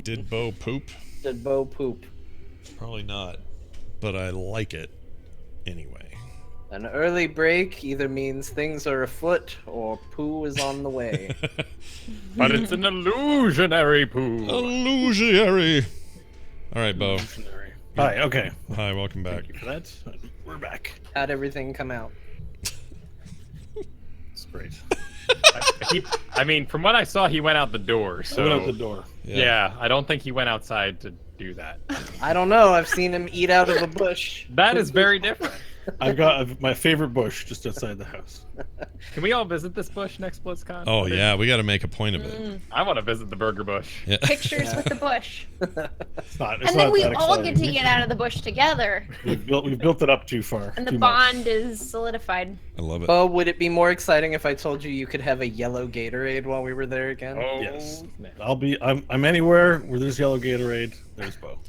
Did Bo poop? Did Bo poop? Probably not, but I like it anyway. An early break either means things are afoot or poo is on the way. But it's an illusionary poo. Illusionary. All right, Bo. Illusionary. Hi, okay. Hi, welcome back. Thank you for that. We're back. How'd everything come out? It's great. I mean, from what I saw, he went out the door. So I went out the door. yeah, I don't think he went outside to do that. I don't know. I've seen him eat out of a bush. That is very different. I've got my favorite bush just outside the house. Can we all visit this bush next BlizzCon? Oh yeah, we got to make a point of it. I want to visit the burger bush. Yeah. Pictures with the bush. It's not And then not we that all exciting. get to get out of the bush together. We've built it up too far. And the too much. bond is solidified. I love it. Bo, would it be more exciting if I told you could have a yellow Gatorade while we were there again? Oh, Yes. snap. I'm anywhere where there's yellow Gatorade. There's Bo.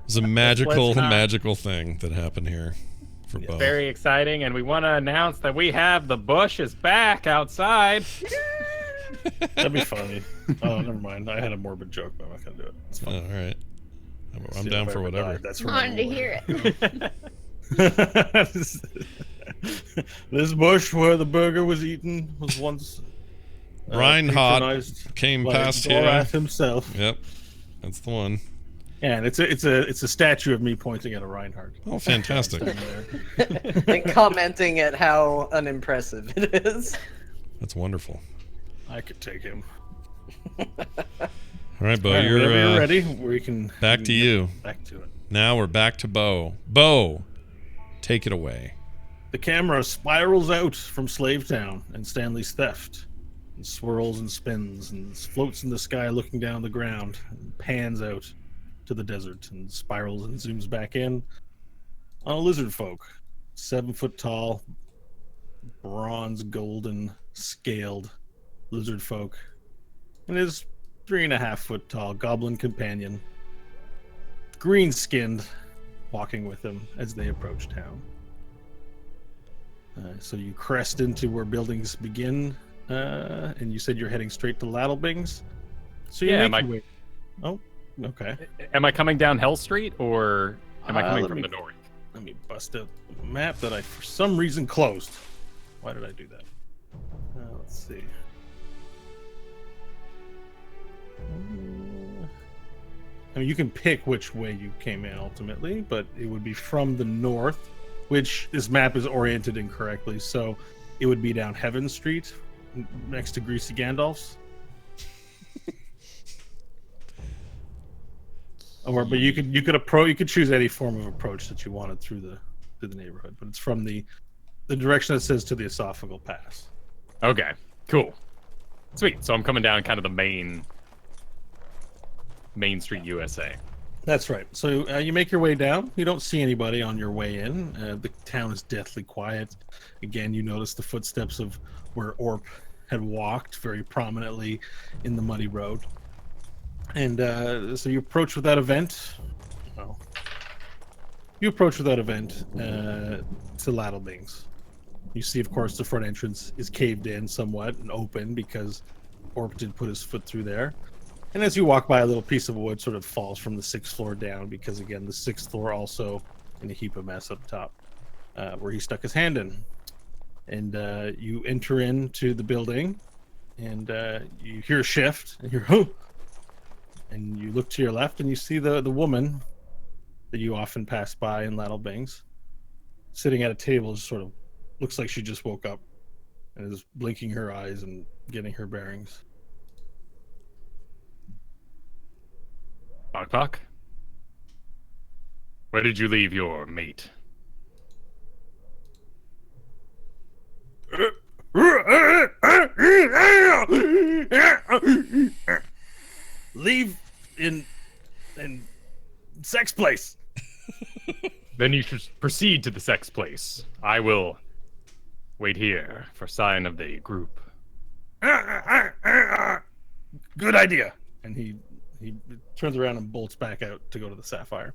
It's a magical, Let's not- magical thing that happened here for Bo. Very exciting, and we want to announce that we have the bush is back outside. That'd be funny. Oh, never mind. I had a morbid joke, but I'm not gonna do it. It's All fine. right. I'm See, down if for I ever whatever. died, that's I where wanted to hear it. This bush where the burger was eaten was once Reinhardt patronized came by past Borat here. himself. Yep, that's the one. Yeah, and it's a statue of me pointing at a Reinhardt. Oh, fantastic. And commenting at how unimpressive it is. That's wonderful. I could take him. All right, Bo, All right, you're whenever you're ready. We can back we to can you. get Back to it. Now we're back to Bo. Bo, take it away. The camera spirals out from Slave Town and Stanley's theft, and swirls and spins and floats in the sky, looking down the ground, and pans out to the desert and spirals and zooms back in on a lizard folk, 7 foot tall, bronze golden scaled lizard folk, and his 3.5 foot tall goblin companion, green skinned, walking with him as they approach town. So you crest into where buildings begin, and you said you're heading straight to Lattlebings. So you Yeah, make am your way. Oh, okay. Am I coming down Hell Street, or am I coming let from me- the north? Let me bust out the map that I, for some reason, closed. Why did I do that? Let's see. I mean, you can pick which way you came in ultimately, but it would be from the north, which this map is oriented incorrectly. So it would be down Heaven Street, next to Greasy Gandalf's. But you could choose any form of approach that you wanted through the neighborhood, but it's from the direction that says to the Esophageal Pass. Okay, cool, sweet. So I'm coming down kind of the Main Street, USA. That's right. So you make your way down. You don't see anybody on your way in. The town is deathly quiet. Again, you notice the footsteps of where Orp had walked very prominently in the muddy road. And so you approach without event. Well, you approach without event to Lattlebings. You see, of course, the front entrance is caved in somewhat and open because Orp did put his foot through there. And as you walk by, a little piece of wood sort of falls from the 6th floor down because, again, the 6th floor also in a heap of mess up top where he stuck his hand in. And you enter into the building and you hear a shift and you're, oh! And you look to your left and you see the woman that you often pass by in Lattlebings sitting at a table, just sort of looks like she just woke up and is blinking her eyes and getting her bearings. Knock knock. Where did you leave your mate? Leave in sex place. Then you should proceed to the sex place. I will wait here for sign of the group. Good idea. And he turns around and bolts back out to go to the Sapphire.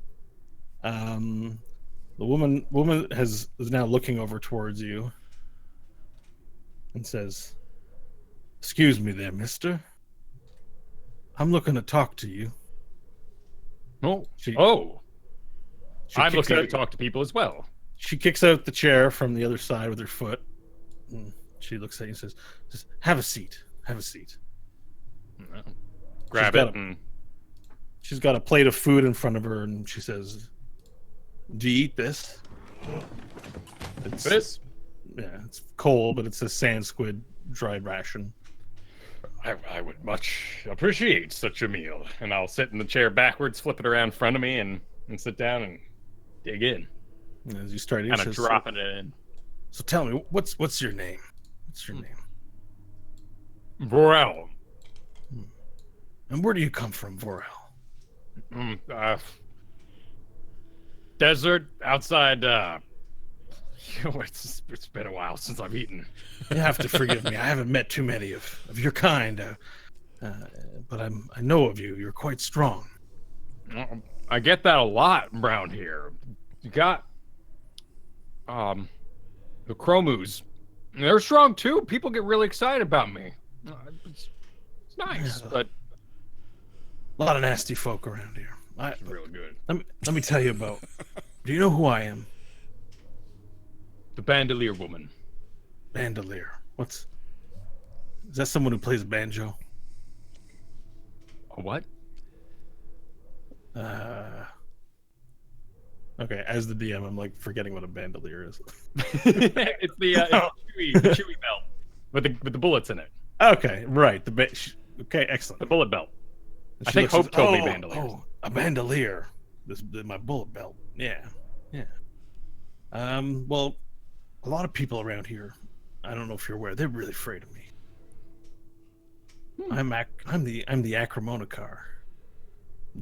The woman is now looking over towards you and says, "Excuse me there, mister. I'm looking to talk to you. Oh, She- I'm kicks looking to out- talk to people as well. She kicks out the chair from the other side with her foot. And she looks at you and says, "Just have a seat. Have a seat." Grab got it a- and She's got a plate of food in front of her, and she says, "Do you eat this?" It's, this. Yeah, it's cold, but it's a sand squid dried ration. I would much appreciate such a meal. And I'll sit in the chair backwards, flip it around in front of me, and sit down and dig in. And as you start, Kind of dropping it in. So tell me, what's your name? What's your name? Vorel. And where do you come from, Vorel? Desert outside. It's been a while since I've eaten. You have to forgive me. I haven't met too many of your kind, but I know of you. You're quite strong. I get that a lot around here. You got the Chromus. They're strong too. People get really excited about me. It's nice, Yeah. but A lot of nasty folk around here. it's real good. Let me tell you about. Do you know who I am? The Bandolier woman. Bandolier. Is that someone who plays a banjo? A what? Okay, as the DM, I'm like forgetting what a bandolier is. It's the chewy belt with the bullets in it. Okay, right. Okay, excellent. The bullet belt. And I she think looks Hope at- told me bandoliers. Oh, a bandolier. My bullet belt. Yeah. Well, a lot of people around here, I don't know if you're aware, they're really afraid of me. I'm the Acromonacar.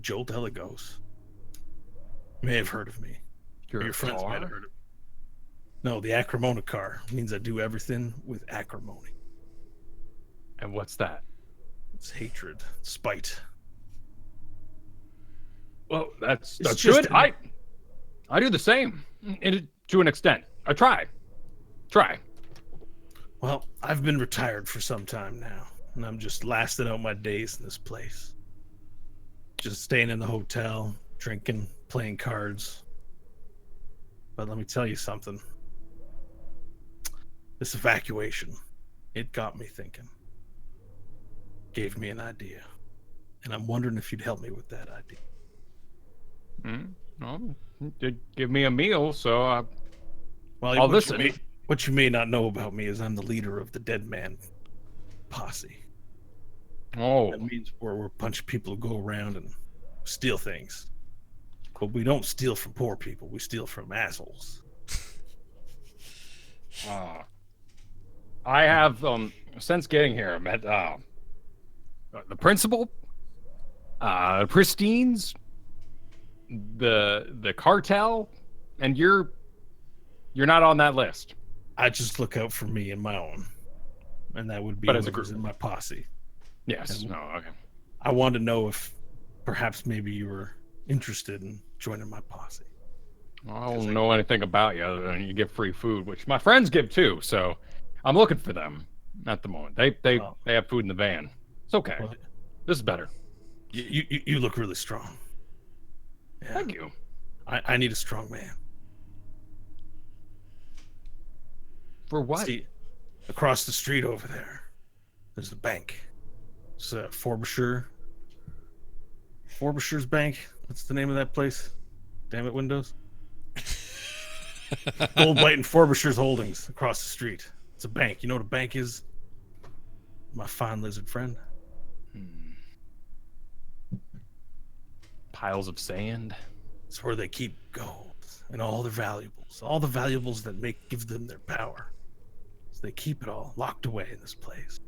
Joel Deligos. May have heard of me. You're Your a friends might tar? have heard of me. No, the Acromonacar means I do everything with acrimony. And what's that? It's hatred, spite. Well, that's It's good. just- I do the same, to an extent. I try. Well, I've been retired for some time now, and I'm just lasting out my days in this place. Just staying in the hotel, drinking, playing cards. But let me tell you something. This evacuation, it got me thinking. Gave me an idea. And I'm wondering if you'd help me with that idea. Well, you did give me a meal, so Well, I'll what listen. What you may not know about me is I'm the leader of the Dead Man posse. oh, That means we're a bunch of people who go around and steal things. But we don't steal from poor people. We steal from assholes. I have since getting here met the principal, Pristines, the cartel, and you're not on that list. I just look out for me and my own. And that would be But as a whoever's group. in my posse. Yes. And- No. Okay. I wanted to know if perhaps maybe you were interested in joining my posse. I don't know anything about you other than you give free food, which my friends give too. So I'm looking for them at the moment. They Well- have food in the van. It's okay. Well, This is better. you look really strong. Yeah. Thank you. I need a strong man. For what? See, across the street over there, there's the bank. It's Forbeshire's Bank. What's the name of that place? Damn it, Windows. Goldlight and Forbeshire's Holdings across the street. It's a bank. You know what a bank is? My fine lizard friend. Piles of sand. It's where they keep gold and all their valuables that give them their power. So they keep it all locked away in this place.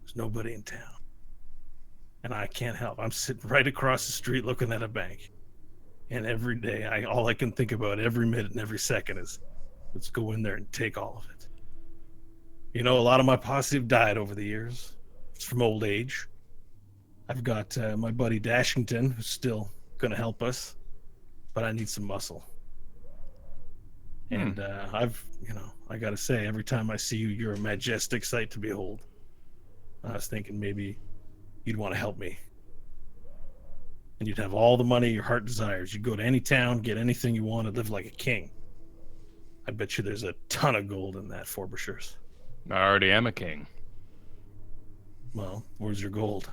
There's nobody in town. And I can't help. I'm sitting right across the street looking at a bank. And every day, all I can think about every minute and every second is, let's go in there and take all of it. You know, a lot of my posse have died over the years. It's from old age. I've got my buddy Dashington, who's still going to help us, but I need some muscle. And I got to say, every time I see you, you're a majestic sight to behold. I was thinking maybe you'd want to help me and you'd have all the money your heart desires. You'd go to any town, get anything you wanted, live like a king. I bet you there's a ton of gold in that, Frobishers. I already am a king. Well, where's your gold?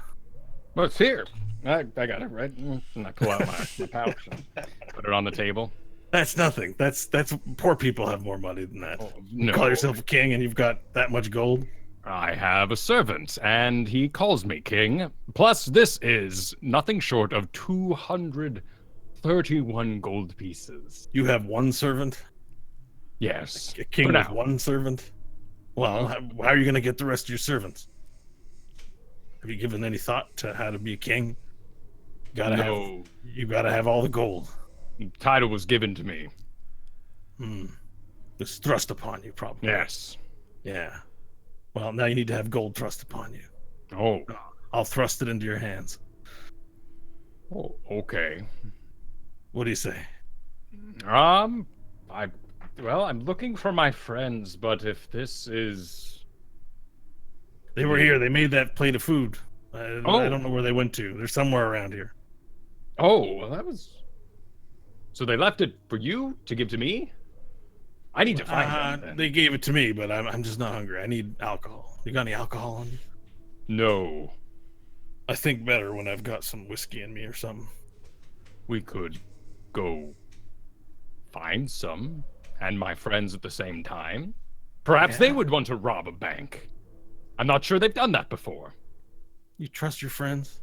Well, it's here. I got it, right? And I pull out my pouch and put it on the table. That's nothing. That's poor people have more money than that. Oh, You no. call yourself a king and you've got that much gold? I have a servant, and he calls me king. Plus, this is nothing short of 231 gold pieces. You have one servant? Yes. A king for with now. one servant? Well, how are you going to get the rest of your servants? Have you given any thought to how to be a king? No. You gotta have all the gold. The title was given to me. It's thrust upon you, probably. Yes. Yeah. Well, now you need to have gold thrust upon you. Oh. I'll thrust it into your hands. Oh, okay. What do you say? I'm looking for my friends, but if this is... They were here. They made that plate of food. I Oh. don't know where they went to. They're somewhere around here. Oh, well, that was... So they left it for you to give to me? I need to find them, then. They gave it to me, but I'm just not hungry. I need alcohol. You got any alcohol on you? No. I think better when I've got some whiskey in me or something. We could go find some, and my friends at the same time. Perhaps they Yeah. would want to rob a bank. I'm not sure they've done that before. You trust your friends?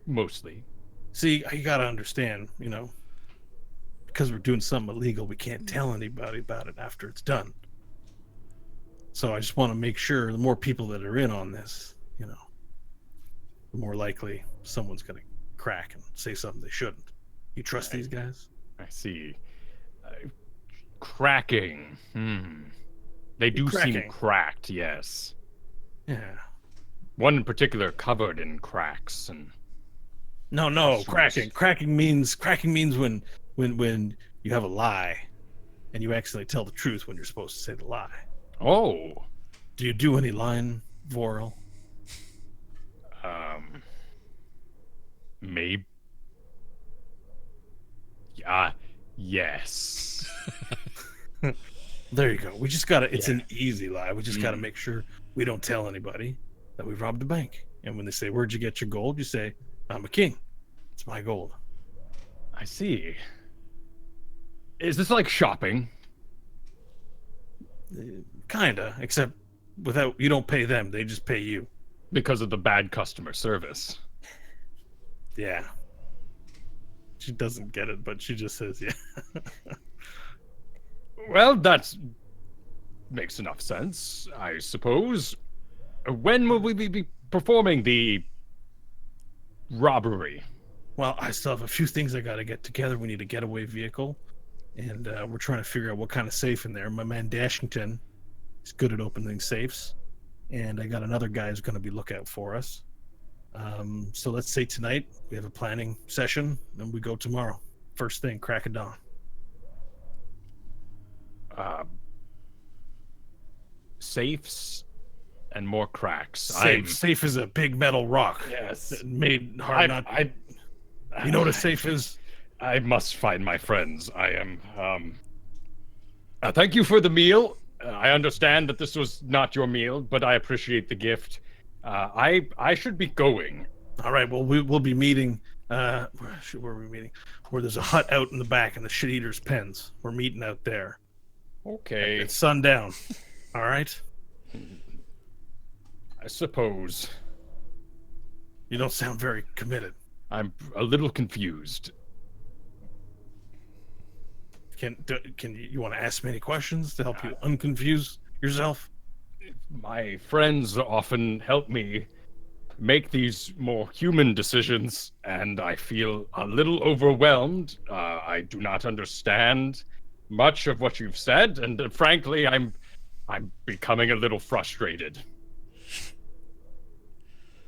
Mostly. See, you gotta understand, because we're doing something illegal, we can't tell anybody about it after it's done. So I just want to make sure the more people that are in on this, the more likely someone's gonna crack and say something they shouldn't. You trust these guys? I see. Cracking. They do seem Cracking. cracked, yes. Yeah. One in particular covered in cracks and... No, Yes. cracking. Cracking means when you have a lie and you accidentally tell the truth when you're supposed to say the lie. Oh. Do you do any lying, Vorel? Maybe. Yes. There you go. We just gotta, it's an easy lie. We just gotta make sure we don't tell anybody that we robbed a bank. And when they say, "Where'd you get your gold?" you say, "I'm a king. It's my gold." I see. Is this like shopping? Kinda, except you don't pay them, they just pay you. Because of the bad customer service. Yeah. She doesn't get it, but she just says, yeah. Well, that makes enough sense, I suppose. When will we be performing the robbery? Well, I still have a few things I gotta get together. We need a getaway vehicle, and we're trying to figure out what kind of safe in there. My man Dashington is good at opening safes, and I got another guy who's gonna be lookout for us. So let's say tonight we have a planning session, and we go tomorrow. First thing, crack of dawn. Safes and more cracks. Safe is a big metal rock. Yes. Made hard not. You know what a safe is? I must find my friends. I am. Thank you for the meal. I understand that this was not your meal, but I appreciate the gift. I should be going. All right. Well, we'll be meeting. Where are we meeting? Where there's a hut out in the back in the shit eaters' pens. We're meeting out there. Okay. It's sundown. All right. I suppose. You don't sound very committed. I'm a little confused. Can you want to ask me any questions to help you unconfuse yourself? My friends often help me make these more human decisions, and I feel a little overwhelmed. I do not understand much of what you've said, and frankly, I'm becoming a little frustrated.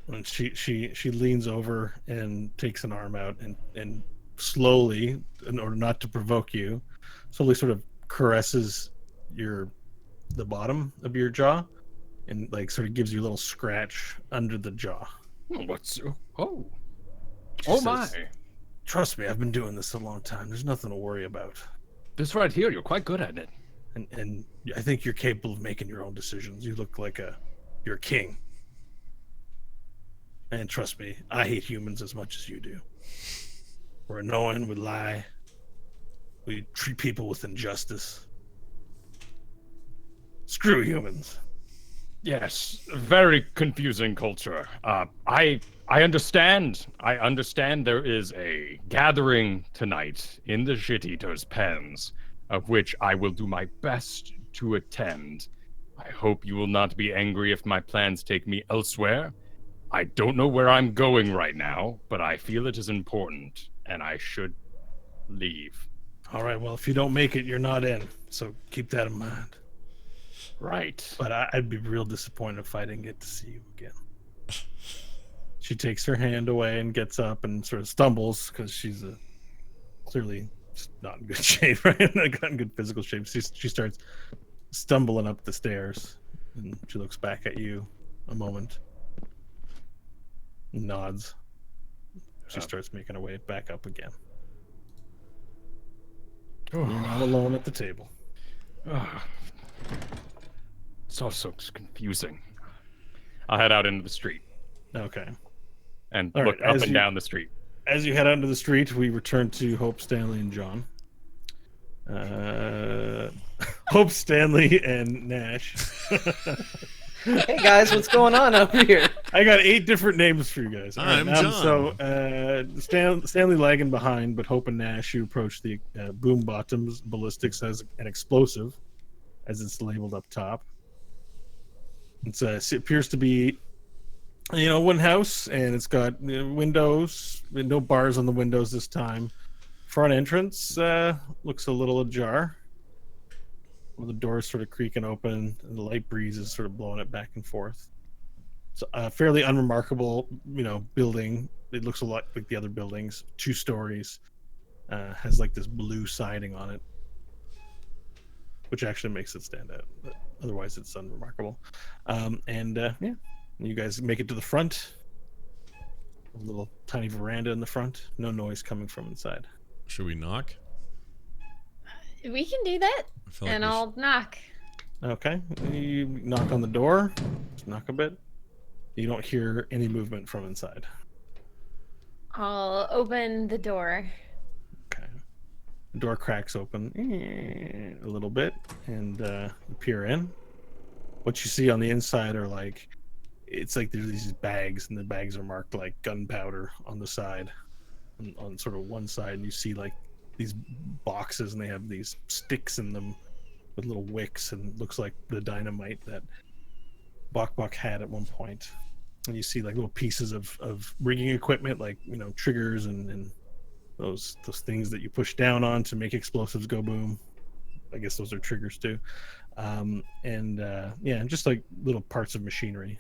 And she leans over and takes an arm out and slowly, in order not to provoke you, slowly sort of caresses the bottom of your jaw and like sort of gives you a little scratch under the jaw. What's... Oh. She Oh says, my. Trust me, I've been doing this a long time. There's nothing to worry about. This right here, you're quite good at it. And I think you're capable of making your own decisions. You look like you're a king. And trust me, I hate humans as much as you do. We're annoying, we lie, we treat people with injustice. Screw humans. Yes, very confusing culture. I understand. I understand there is a gathering tonight in the Shit Eater's pens, of which I will do my best to attend. I hope you will not be angry if my plans take me elsewhere. I don't know where I'm going right now, but I feel it is important, and I should leave. All right, well, if you don't make it, you're not in. So keep that in mind. Right. But I'd be real disappointed if I didn't get to see you again. She takes her hand away and gets up and sort of stumbles because she's clearly not in good shape, right? Not in good physical shape. She starts stumbling up the stairs, and she looks back at you a moment, nods. She starts making her way back up again. You're not alone at the table. It's all so confusing. I'll head out into the street Okay. and All look right, up as and you- down the street. As you head out into the street, we return to Hope, Stanley, and John. Hope, Stanley, and Nash. Hey guys, what's going on over here? I got 8 different names for you guys. All right, I'm John. So Stanley lagging behind, but Hope and Nash, you approach the boom bottoms ballistics as an explosive, as it's labeled up top. It appears to be, one house, and it's got windows, no bars on the windows this time. Front entrance looks a little ajar. The door's sort of creaking open, and the light breeze is sort of blowing it back and forth. It's a fairly unremarkable, building. It looks a lot like the other buildings. 2 stories, has like this blue siding on it, which actually makes it stand out. But otherwise, it's unremarkable. You guys make it to the front. A little tiny veranda in the front. No noise coming from inside. Should we knock? We can do that, I feel like and we I'll knock. Okay. You knock on the door. Just knock a bit. You don't hear any movement from inside. I'll open the door. Okay. The door cracks open a little bit, and you peer in. What you see on the inside are it's like there's these bags, and the bags are marked like gunpowder on the side, on sort of one side, and you see like these boxes, and they have these sticks in them with little wicks, and looks like the dynamite that Bok had at one point. And you see like little pieces of rigging equipment, like triggers and those things that you push down on to make explosives go boom. I guess those are triggers too. And just like little parts of machinery.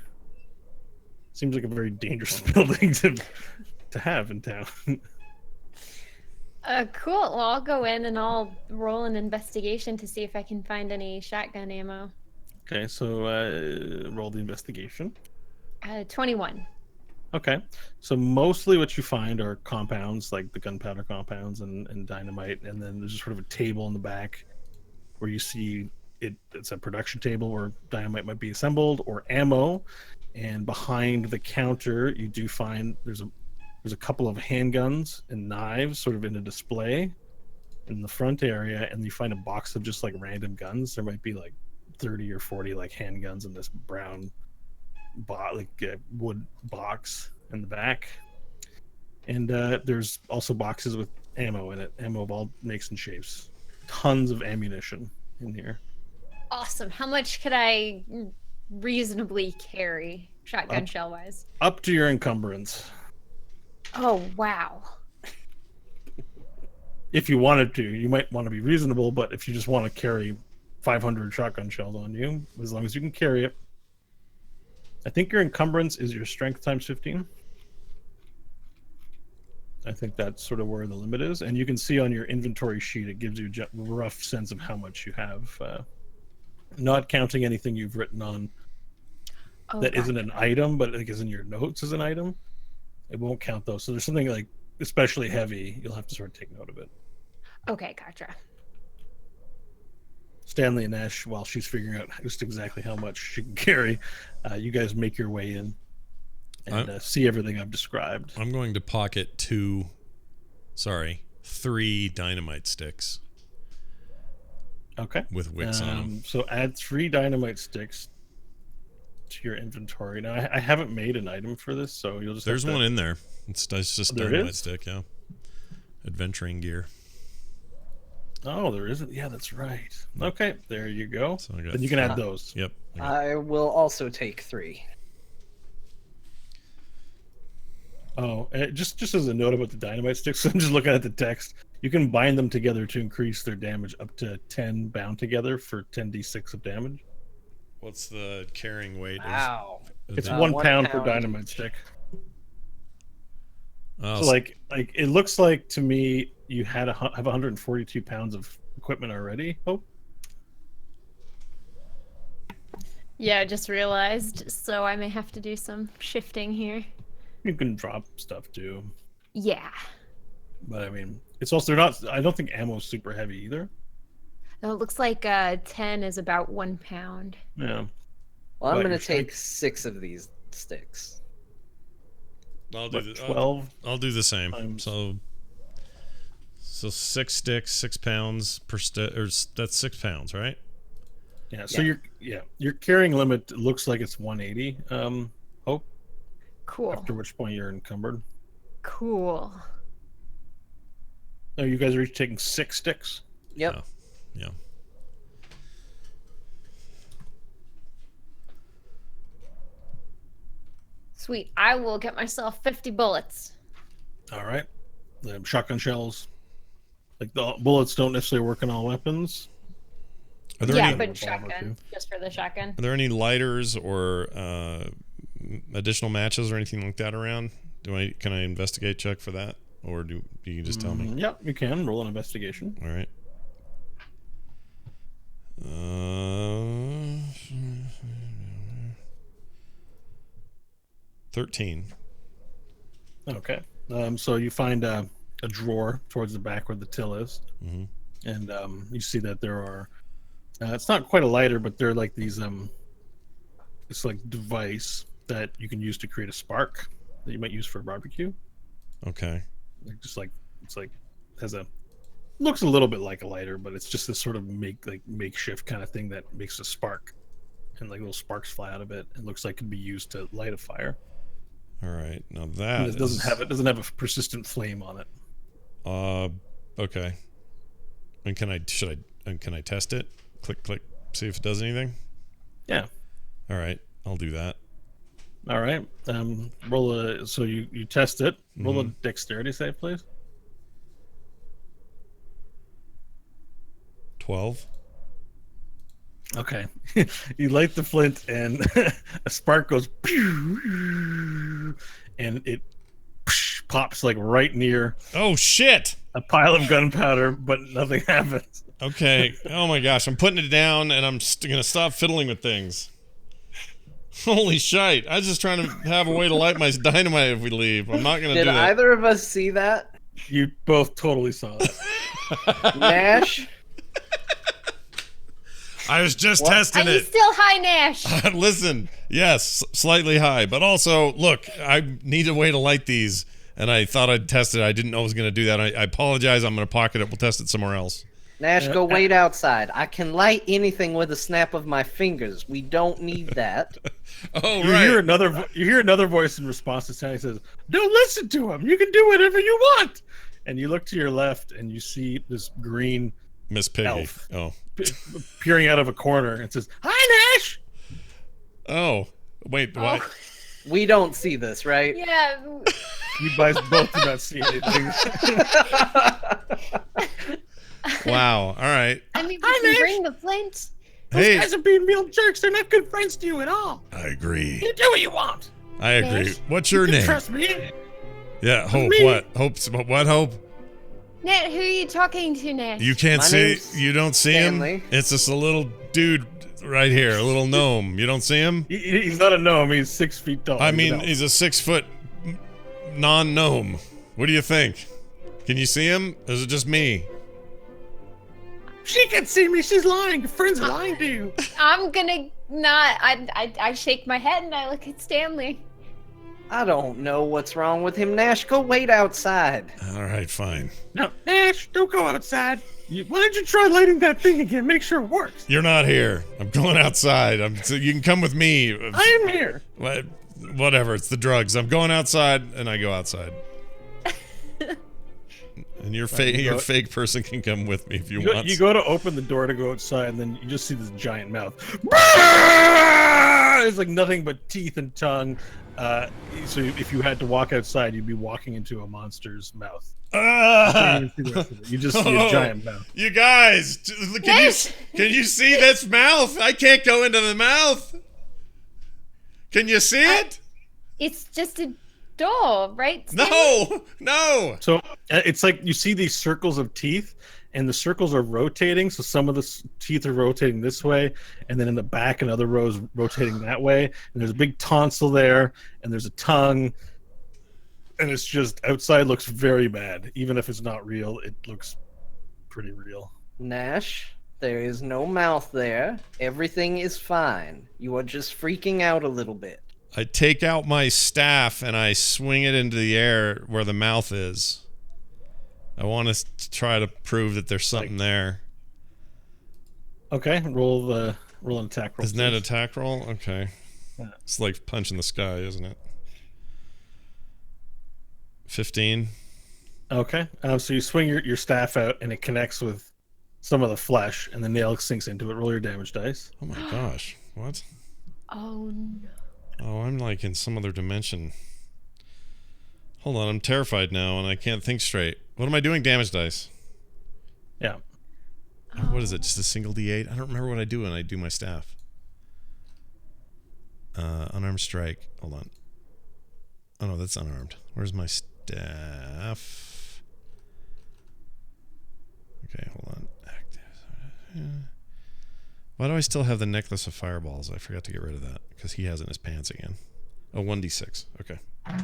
Seems like a very dangerous building to have in town. Cool. Well, I'll go in and I'll roll an investigation to see if I can find any shotgun ammo. Okay, so roll the investigation. 21. Okay, so mostly what you find are compounds, like the gunpowder compounds and dynamite, and then there's sort of a table in the back where you see it's a production table where dynamite might be assembled, or ammo. And behind the counter, you do find there's a couple of handguns and knives sort of in a display in the front area, and you find a box of just like random guns. There might be like 30 or 40 like handguns in this brown wood box in the back. And there's also boxes with ammo in it, ammo of all makes and shapes. Tons of ammunition in here. Awesome. How much could I reasonably carry, shotgun shell wise? Up to your encumbrance. Oh, wow. If you wanted to, you might want to be reasonable, but if you just want to carry 500 shotgun shells on you, as long as you can carry it. I think your encumbrance is your strength times 15. I think that's sort of where the limit is. And you can see on your inventory sheet, it gives you a rough sense of how much you have. Not counting anything you've written on that isn't an item, but like is in your notes as an item. It won't count those. So there's something like especially heavy, you'll have to sort of take note of it. Okay, gotcha. Stanley and Nash, while she's figuring out just exactly how much she can carry, you guys make your way in and see everything I've described. I'm going to pocket 3 dynamite sticks. Okay. With wicks on them. So add 3 dynamite sticks to your inventory. Now, I haven't made an item for this, so you'll just. There's one in there. It's just dynamite stick, yeah. Adventuring gear. Oh, there isn't. Yeah, that's right. Okay, there you go. So then you can add those. Yep. I will also take 3. Oh, and just as a note about the dynamite sticks, I'm just looking at the text. You can bind them together to increase their damage up to 10 bound together for 10d6 of damage. What's the carrying weight? Wow. It's 1 pound per dynamite stick. Oh, So like it looks like to me you have 142 pounds of equipment already. Oh, Yeah, I just realized, so I may have to do some shifting here. you can drop stuff too, Yeah. but I mean, it's also not. I don't think ammo's super heavy either. Oh, it looks like 10 is about 1 pound. Yeah. Well, I'm But going your to take 6 of these sticks. I'll do What, the 12? I'll do the same. times- So 6 sticks, 6 pounds per stick, or that's 6 pounds, right? Yeah. So Yeah. your carrying limit looks like it's 180. Hope. Cool. After which point you're encumbered. Cool. Oh, you guys are each taking 6 sticks. Yep. Oh, yeah. Sweet. I will get myself 50 bullets. All right. The shotgun shells. Like the bullets don't necessarily work on all weapons. Are there Yeah, any but revolver, shotgun. too. Just for the shotgun. Are there any lighters or additional matches or anything like that around? Can I investigate check for that, or do you just tell me? Yeah, you can roll an investigation. All right. 13. Okay. So you find a drawer towards the back where the till is, Mm-hmm. and you see that there are. It's not quite a lighter, but they're like these. It's like device that you can use to create a spark that you might use for a barbecue. Okay. Like it's like has a looks a little bit like a lighter, but it's just this sort of makeshift kind of thing that makes a spark, and like little sparks fly out of it. It looks like it could be used to light a fire. All right. Now And that it doesn't have a persistent flame on it. Okay. And can I test it? Click, see if it does anything. Yeah. All right. I'll do that. All right. Roll a. So you test it. Roll a Mhm. dexterity save, please. 12. Okay. You light the flint, and a spark goes, and it pops like right near Oh shit. a pile of gunpowder, but nothing happens. Okay. Oh my gosh. I'm putting it down, and I'm gonna stop fiddling with things. Holy shite. I was just trying to have a way to light my dynamite if we leave. I'm not gonna Did do that. either of us see that? You both totally saw that. Nash? I was just What? Are testing you it. still high, Nash? Listen, yes, slightly high, but also, look, I need a way to light these, and I thought I'd test it. I didn't know I was going to do that. I apologize. I'm going to pocket it. We'll test it somewhere else. Nash, go wait outside. I can light anything with a snap of my fingers. We don't need that. Oh, You right. hear another voice in response to Stanley says, "Don't listen to him. You can do whatever you want." And you look to your left, and you see this green Miss Piggy. elf. Oh. peering out of a corner and says, "Hi, Nash." Oh. Wait, what? Oh, We don't see this, right? yeah. You guys both do not see anything. Wow. All right. I mean, Hi, we Nash. can bring the flint. Those Hey, guys are being real jerks. They're not good friends to you at all. I agree. You do what you want. I agree. Nash? What's your You can name? trust me. Yeah, Hope. Me. What? What, Hope? Nat, who are you talking to, Nash? You can't My see. name's You don't see Stanley. him? It's just a little dude right here, a little gnome. You don't see him? He's not a gnome. He's 6 feet tall. I He's mean, an elf. he's a 6 foot non gnome. What do you think? Can you see him? Or is it just me? She can see me. She's lying. Your friends are lying to you. I'm gonna not. I shake my head and I look at Stanley. I don't know what's wrong with him, Nash. Go wait outside. All right, fine. No, Nash, don't go outside. Why don't you try lighting that thing again? Make sure it works. You're not here. I'm going outside. So you can come with me. I am here. Whatever. It's the drugs. I'm going outside, and I go outside. And your fake person can come with me if you want. You go to open the door to go outside, and then you just see this giant mouth. It's like nothing but teeth and tongue. So if you had to walk outside, you'd be walking into a monster's mouth. You just see a giant mouth. You guys, can you see this mouth? I can't go into the mouth. Can you see it? It's just a door, right? Stanley? No. So it's like you see these circles of teeth, and the circles are rotating. So some of the teeth are rotating this way, and then in the back, another row is rotating that way. And there's a big tonsil there, and there's a tongue. And it's just outside looks very bad. Even if it's not real, it looks pretty real. Nash, there is no mouth there. Everything is fine. You are just freaking out a little bit. I take out my staff and I swing it into the air where the mouth is. I want to try to prove that there's something there. Okay, roll an attack roll. Isn't that an attack roll? Okay. Yeah. It's like punch in the sky, isn't it? 15. Okay, so you swing your staff out, and it connects with some of the flesh, and the nail sinks into it. Roll your damage dice. Oh my gosh. What? Oh no. Oh, I'm like in some other dimension. Hold on, I'm terrified now, and I can't think straight. What am I doing? Damage dice. Yeah. What is it? Just a single D8? I don't remember what I do when I do my staff. Unarmed strike. Hold on. Oh no, that's unarmed. Where's my staff? Okay, hold on. Why do I still have the necklace of fireballs? I forgot to get rid of that because he has it in his pants again. Oh, 1d6. Okay. Oh,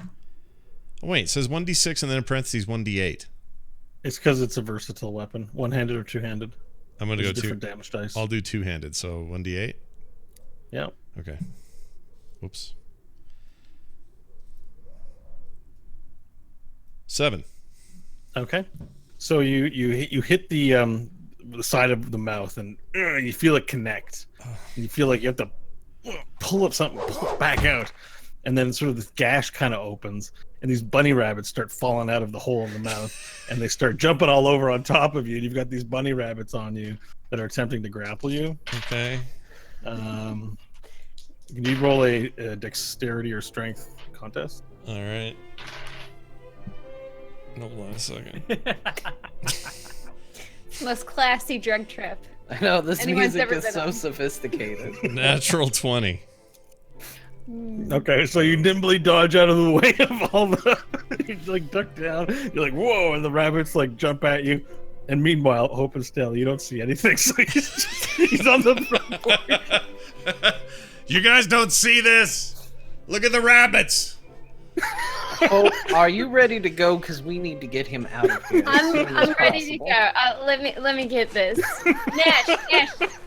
wait, it says 1d6 and then in parentheses 1d8. It's because it's a versatile weapon, one-handed or two-handed. I'm gonna go different damage dice. I'll do two-handed, so 1d8. Yeah. Okay. Whoops. 7. Okay. So you hit the side of the mouth, and you feel it connect. You feel like you have to pull up something, pull it back out, and then sort of this gash kind of opens, and these bunny rabbits start falling out of the hole in the mouth, and they start jumping all over on top of you. And you've got these bunny rabbits on you that are attempting to grapple you. Okay. Can you roll a dexterity or strength contest? All right. Hold on a second. Most classy drug trip. I know, this Anyone's music ever is been so on. sophisticated. Natural 20. Okay, so you nimbly dodge out of the way of all the. You like duck down. You're like, whoa, and the rabbits like jump at you. And meanwhile, Hope and Stella, you don't see anything, so he's on the front porch. You guys don't see this? Look at the rabbits. Oh, are you ready to go? Because we need to get him out of here. I'm ready to go. Let me get this. Nash,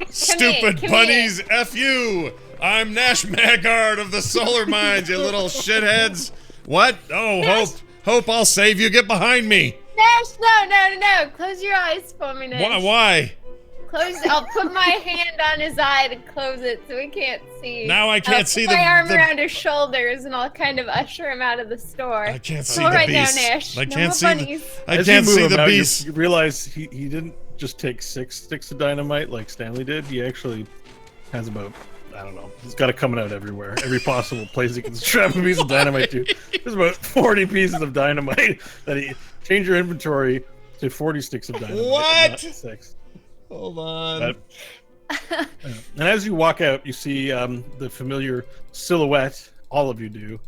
Stupid come bunnies, F you. I'm Nash Maggard of the Solar Mines, you little shitheads. What? Oh, Nash. Hope, I'll save you. Get behind me. Nash, no. Close your eyes for me, Nash. Why? I'll put my hand on his eye to close it so he can't see. Now I can't see the my arm around his shoulders and I'll kind of usher him out of the store. I can't see All the right beast. now, Nash. I No can't more see bunnies. I As can't you move see the about, beast. You realize he didn't just take 6 sticks of dynamite like Stanley did. He actually has about, I don't know, he's got it coming out everywhere. Every possible place he can strap a piece of dynamite to. There's about 40 pieces of dynamite that he change your inventory to 40 sticks of dynamite. What? Not 6. Hold on. And as you walk out, you see the familiar silhouette, all of you do,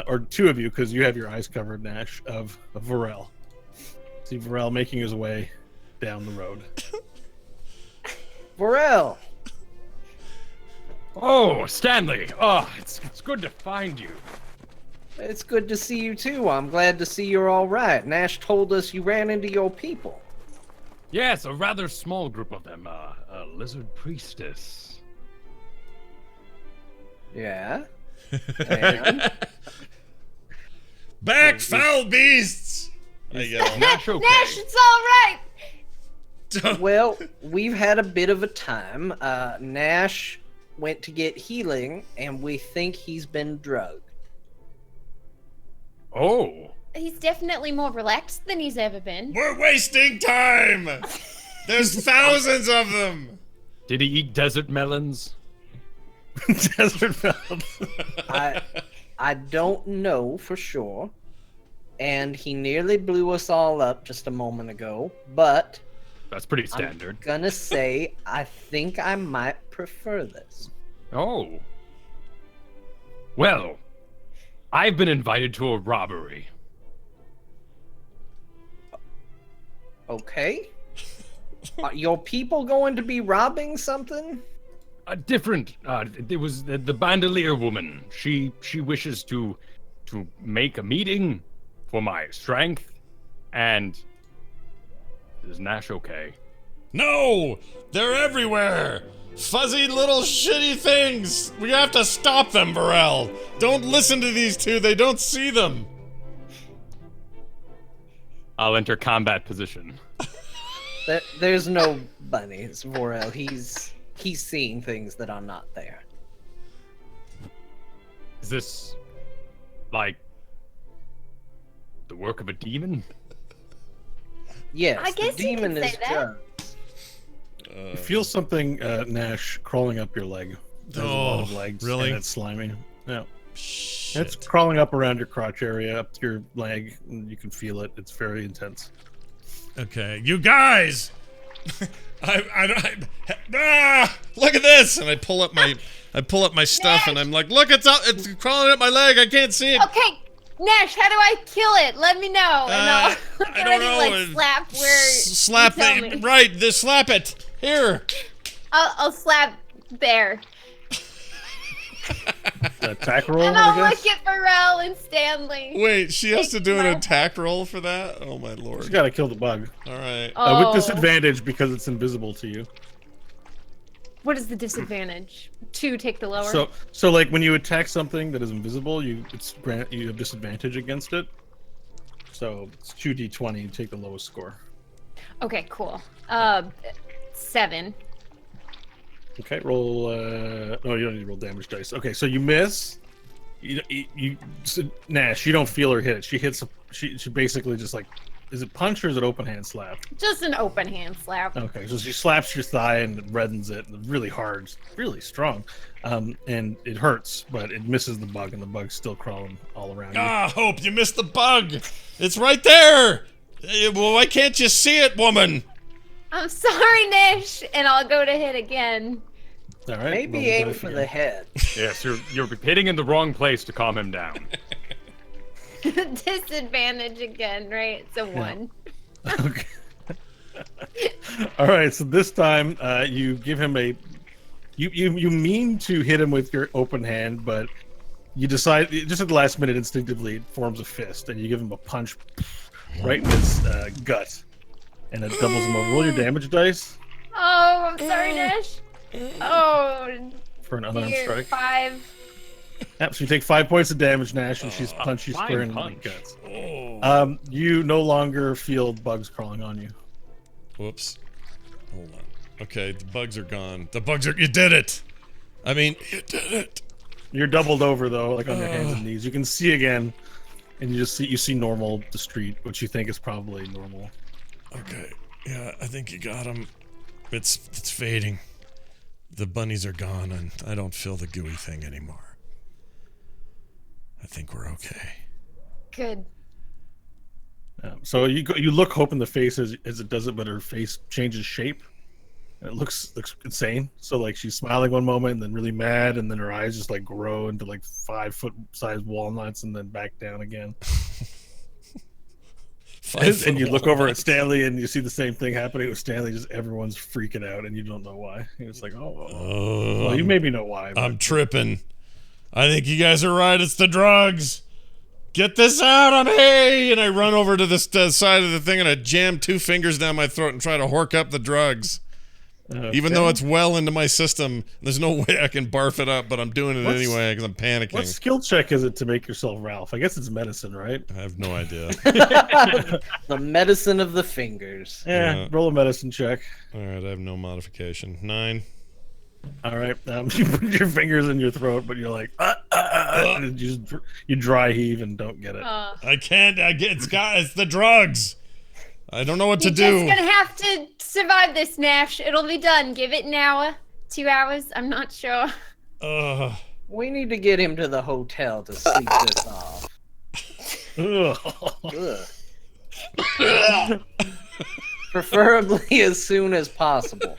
or 2 of you, because you have your eyes covered, Nash, of Vorel. See Vorel making his way down the road. Vorel! Oh, Stanley. Oh, it's good to find you. It's good to see you too. I'm glad to see you're all right. Nash told us you ran into your people. Yes, a rather small group of them. A lizard priestess. Yeah. And Back, foul beasts! I yell. Nash, okay. Nash, it's all right. well, we've had a bit of a time. Nash went to get healing, and we think he's been drugged. Oh. He's definitely more relaxed than he's ever been. We're wasting time! There's thousands of them! Did he eat desert melons? Desert Mountain. I don't know for sure, and he nearly blew us all up just a moment ago, but That's pretty standard. I'm gonna say I think I might prefer this. Oh. Well, I've been invited to a robbery. Okay. Are your people going to be robbing something? A different. It was the bandolier woman. She wishes to make a meeting for my strength, and is Nash okay? No! They're everywhere! Fuzzy little shitty things! We have to stop them, Vorel! Don't listen to these two, they don't see them! I'll enter combat position. There's no bunnies, Vorel. He's seeing things that are not there. Is this like the work of a demon? Yes, I guess the you demon could is say that. just. You feel something, Nash, crawling up your leg. There's a lot of legs. really? And it's slimy. Yeah. Shit. It's crawling up around your crotch area, up to your leg. And you can feel it. It's very intense. Okay, you guys! Look at this! And I pull up my stuff and I'm like, look, it's crawling up my leg, I can't see it! Okay, Nash, how do I kill it? Let me know, and I'll I get don't ready to know. like slap where Slap you tell it, me. right, slap it! Here! I'll slap there. Attack roll, And I'll I look guess? at Vorel and Stanley. Wait, she has to do an My- attack roll for that? Oh my You lord. gotta kill the bug. Alright. Oh, With disadvantage because it's invisible to you. what is the disadvantage? To take the lower? So like when you attack something that is invisible, you have disadvantage against it. So it's 2d20, you take the lowest score. Okay, cool. 7. Okay, roll. No, you don't need to roll damage dice. Okay, so you miss. Nash, you don't feel her hit it. She hits. She basically just like, is it punch or is it open hand slap? Just an open hand slap. Okay, so she slaps your thigh and it reddens it really hard, really strong, and it hurts, but it misses the bug, and the bug's still crawling all around you. Ah, Hope, you missed the bug! It's right there! Well, why can't you see it, woman? I'm sorry, Nash, and I'll go to hit again. All right, Maybe roll the aim dice for again. the head. Yes, you're hitting in the wrong place to calm him down. Disadvantage again, right? It's a 1. Okay. All right. So this time, you give him a. You mean to hit him with your open hand, but you decide just at the last minute instinctively it forms a fist, and you give him a punch right in his gut, and it doubles him over. Roll your damage dice Oh, I'm sorry, Nash. Oh, for an unarmed dear. strike. 5. Yep. So you take 5 points of damage, Nash, and she's punched you fine square in the punch. guts. Oh. You no longer feel bugs crawling on you. Whoops. Hold on. Okay, the bugs are gone. You did it! I mean, you did it! You're doubled over though, like on your hands and knees. You can see again, and you see normal the street, which you think is probably normal. Okay, yeah, I think you got him. It's fading. The bunnies are gone, and I don't feel the gooey thing anymore. I think we're okay. Good. So you look Hope in the face as it does it, but her face changes shape. And it looks insane. So like she's smiling one moment, and then really mad, and then her eyes just like grow into like 5-foot-sized walnuts, and then back down again. And you look over at Stanley, and you see the same thing happening with Stanley. Just everyone's freaking out, and you don't know why. It's like, well, you maybe know why. But I'm tripping. I think you guys are right. It's the drugs. Get this out of me! And I run over to the side of the thing and I jam 2 fingers down my throat and try to hork up the drugs. Okay. Even though it's well into my system, there's no way I can barf it up, but I'm doing it anyway because I'm panicking. What skill check is it to make yourself Ralph? I guess it's medicine, right? I have no idea. The medicine of the fingers. Yeah, roll a medicine check. All right, I have no modification. 9. All right, you put your fingers in your throat, but you're like, and you dry heave and don't get it. I can't. It's the drugs. I don't know what to do. You're just gonna have to survive this, Nash. It'll be done. Give it an hour, 2 hours. I'm not sure. We need to get him to the hotel to sleep this off. Ugh. Preferably as soon as possible.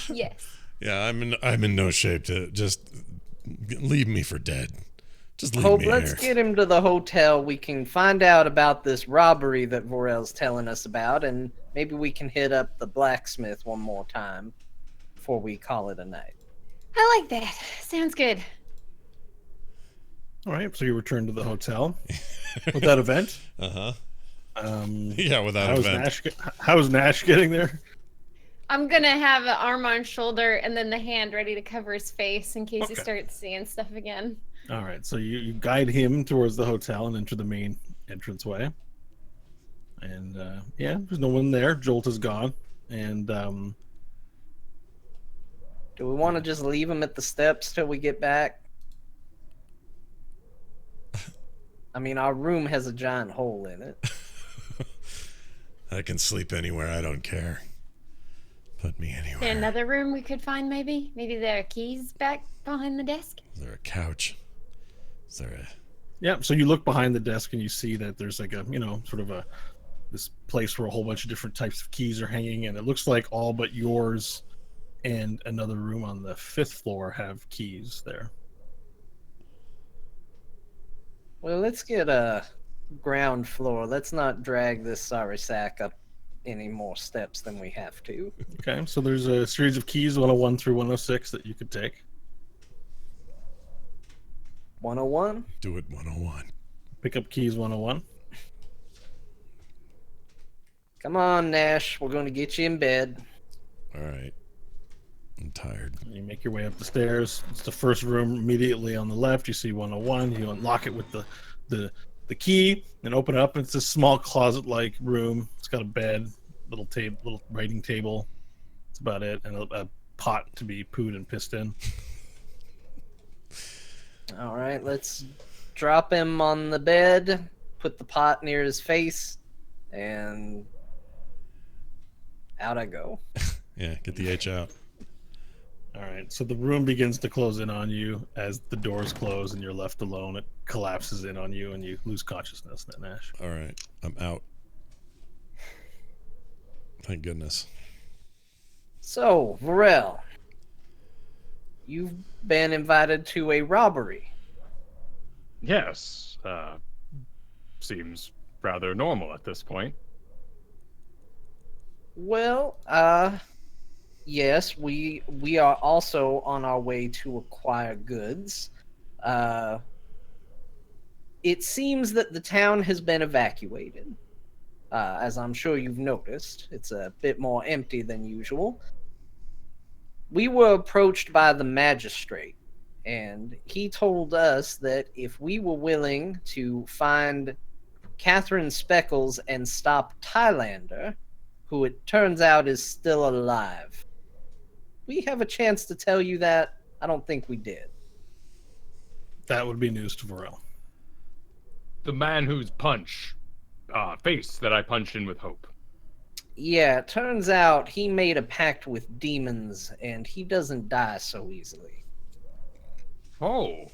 Yes. Yeah, I'm in no shape to just leave me for dead. Just leave Hope, me let's here. get him to the hotel. We can find out about this robbery that Vorel's telling us about, and maybe we can hit up the blacksmith one more time before we call it a night. I like that. Sounds good. All right, so you return to the hotel with that event. Uh-huh. Um, Yeah, without event. How is Nash getting there? I'm gonna have an arm on shoulder and then the hand ready to cover his face in case he Okay. starts seeing stuff again. All right, so you guide him towards the hotel and enter the main entranceway. And yeah, there's no one there. Jolt is gone. And Do we want to just leave him at the steps till we get back? I mean, our room has a giant hole in it. I can sleep anywhere. I don't care. Put me Is there anywhere. another room we could find maybe? Maybe there are keys back behind the desk? Is there a couch? Is there a... yeah, so you look behind the desk and you see that there's like a, sort of this place where a whole bunch of different types of keys are hanging, and it looks like all but yours and another room on the 5th floor have keys there. Well, let's get a ground floor. Let's not drag this sorry sack up any more steps than we have to. Okay, so there's a series of keys, 101 through 106, that you could take. 101? Do it 101. Pick up keys 101. Come on, Nash. We're going to get you in bed. All right. I'm tired. You make your way up the stairs. It's the first room immediately on the left. You see 101. You unlock it with the key and open it up. It's a small closet-like room. It's got a bed, little writing table. That's about it, and a pot to be pooed and pissed in. All right, let's drop him on the bed, put the pot near his face, and out I go. Yeah, get the H out. All right, so the room begins to close in on you as the doors close and you're left alone. It collapses in on you and you lose consciousness, Nash. All right. I'm out. Thank goodness. So, Vorel, you've been invited to a robbery. Yes. Seems rather normal at this point. Well, yes, we are also on our way to acquire goods. It seems that the town has been evacuated. As I'm sure you've noticed, it's a bit more empty than usual. We were approached by the magistrate, and he told us that if we were willing to find Catherine Speckles and stop Thailander, who it turns out is still alive. We have a chance to tell you that. I don't think we did. That would be news to Vorel. The man whose face that I punched in with hope. Yeah, it turns out he made a pact with demons, and he doesn't die so easily. Oh.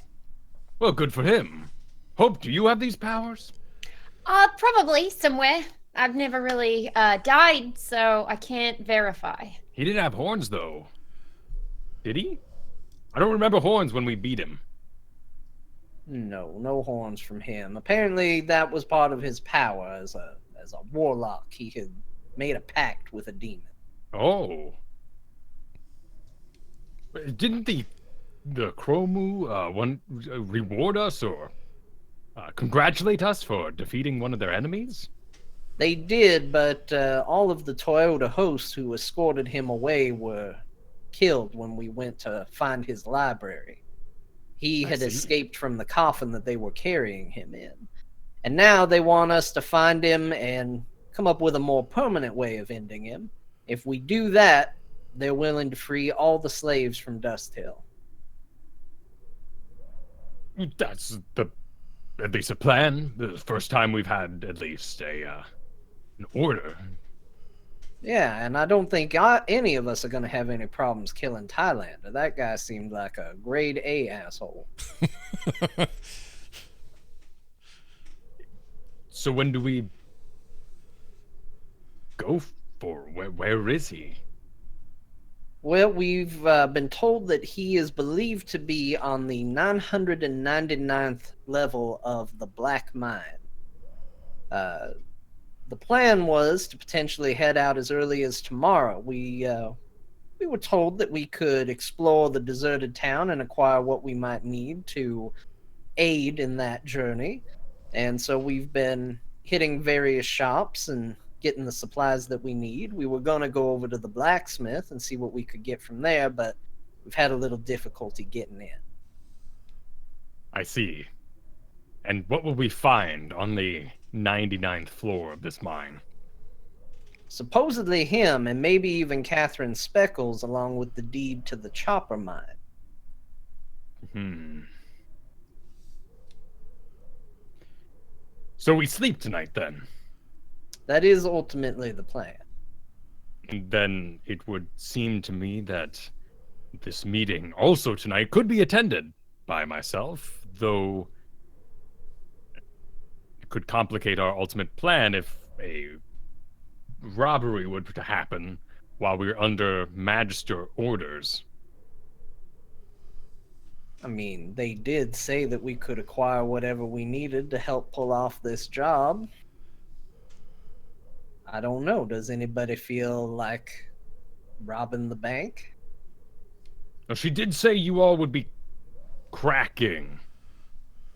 Well, good for him. Hope, do you have these powers? Probably somewhere. I've never really died, so I can't verify. He did have horns, though. Did he? I don't remember horns when we beat him. No horns from him. Apparently, that was part of his power as a warlock. He had made a pact with a demon. Oh. Didn't the Chromu one reward us, or congratulate us for defeating one of their enemies? They did, but all of the Toyota hosts who escorted him away were killed when we went to find his library. He I had see. escaped from the coffin that they were carrying him in. And now they want us to find him and come up with a more permanent way of ending him. If we do that, they're willing to free all the slaves from Dust Hill. That's at least a plan. The first time we've had at least an order. Yeah, and I don't think any of us are going to have any problems killing Thailander. That guy seemed like a grade A asshole. So when do we go for? Where is he? Well, we've been told that he is believed to be on the 999th level of the Black Mine. The plan was to potentially head out as early as tomorrow. We were told that we could explore the deserted town and acquire what we might need to aid in that journey. And so we've been hitting various shops and getting the supplies that we need. We were going to go over to the blacksmith and see what we could get from there, but we've had a little difficulty getting in. I see. And what will we find on the 99th floor of this mine? Supposedly him, and maybe even Catherine Speckles, along with the deed to the Chopper Mine. So we sleep tonight then? That is ultimately the plan. And then it would seem to me that this meeting also tonight could be attended by myself, though it could complicate our ultimate plan if a robbery were to happen while we're under Magister orders. I mean, they did say that we could acquire whatever we needed to help pull off this job. I don't know. Does anybody feel like robbing the bank? Now, she did say you all would be cracking,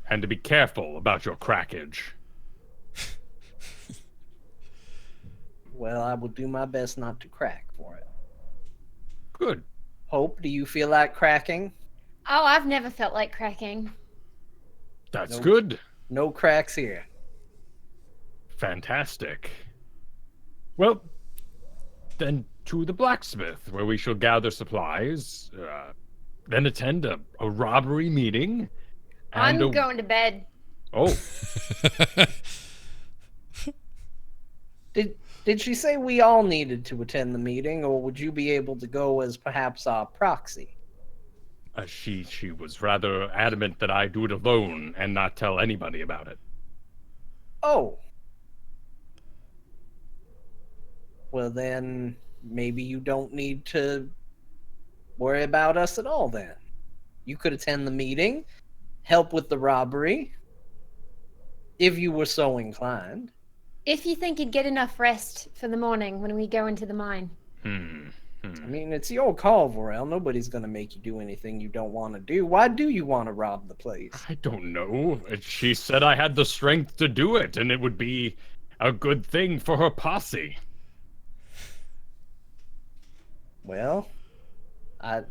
and to be careful about your crackage. Well, I will do my best not to crack for it. Good. Hope, do you feel like cracking? Oh, I've never felt like cracking. That's Nope. good. No cracks here. Fantastic. Well, then to the blacksmith, where we shall gather supplies, then attend a robbery meeting. And I'm going to bed. Oh, Did she say we all needed to attend the meeting, or would you be able to go as perhaps our proxy? she was rather adamant that I do it alone and not tell anybody about it. Oh. Well, then maybe you don't need to worry about us at all then. You could attend the meeting, help with the robbery, if you were so inclined. If you think you'd get enough rest for the morning when we go into the mine. I mean, it's your call, Vorel. Nobody's going to make you do anything you don't want to do. Why do you want to rob the place? I don't know. She said I had the strength to do it, and it would be a good thing for her posse. Well, I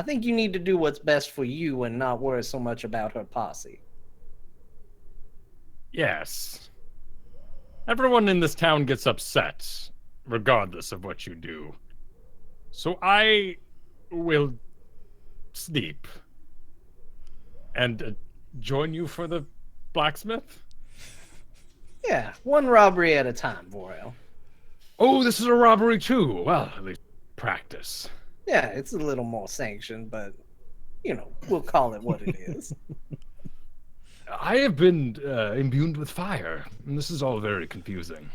think you need to do what's best for you and not worry so much about her posse. Yes. Everyone in this town gets upset, regardless of what you do. So I will sleep and join you for the blacksmith. Yeah, one robbery at a time, Vorel. Oh, this is a robbery too. Well, at least practice. Yeah, it's a little more sanctioned, but, you know, we'll call it what it is. I have been imbued with fire, and this is all very confusing.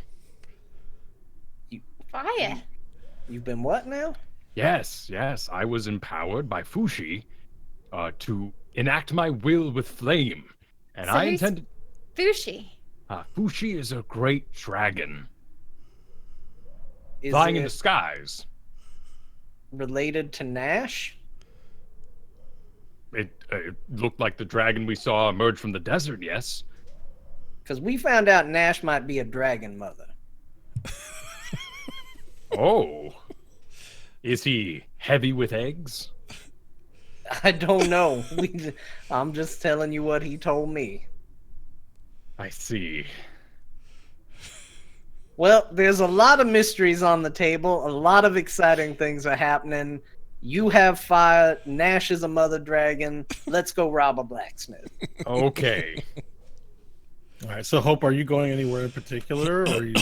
Fire. You've been what now? Yes, I was empowered by Fushi to enact my will with flame, and So I who's- intended. Fushi. Fushi is a great dragon Is flying it in the skies. related to Nash? It looked like the dragon we saw emerge from the desert. Yes. Because we found out Nash might be a dragon mother. Oh. Is he heavy with eggs? I don't know. I'm just telling you what he told me. I see. Well, there's a lot of mysteries on the table. A lot of exciting things are happening. You have fire. Nash is a mother dragon. Let's go rob a blacksmith. Okay. All right. So, Hope, are you going anywhere in particular, or are you?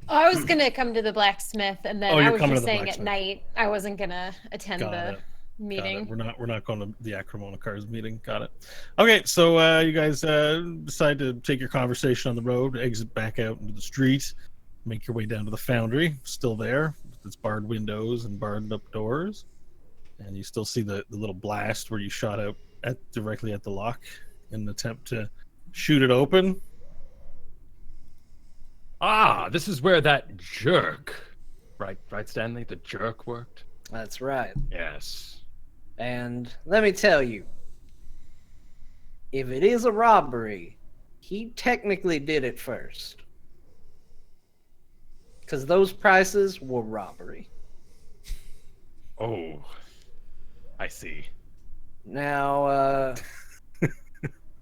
I was gonna come to the blacksmith, and then Oh, I you're was coming just to the saying at blacksmith. night I wasn't gonna attend Got the it. Got meeting. it. We're not going to the Acromona Cars meeting. Got it. Okay, so you guys decide to take your conversation on the road, exit back out into the street, make your way down to the foundry. Still there, with its barred windows and barred up doors, and you still see the little blast where you shot out directly at the lock in an attempt to shoot it open. Ah, this is where that jerk, right, Stanley? The jerk worked? That's right. Yes. And let me tell you, if it is a robbery, he technically did it first. Because those prices were robbery. Oh, I see. Now,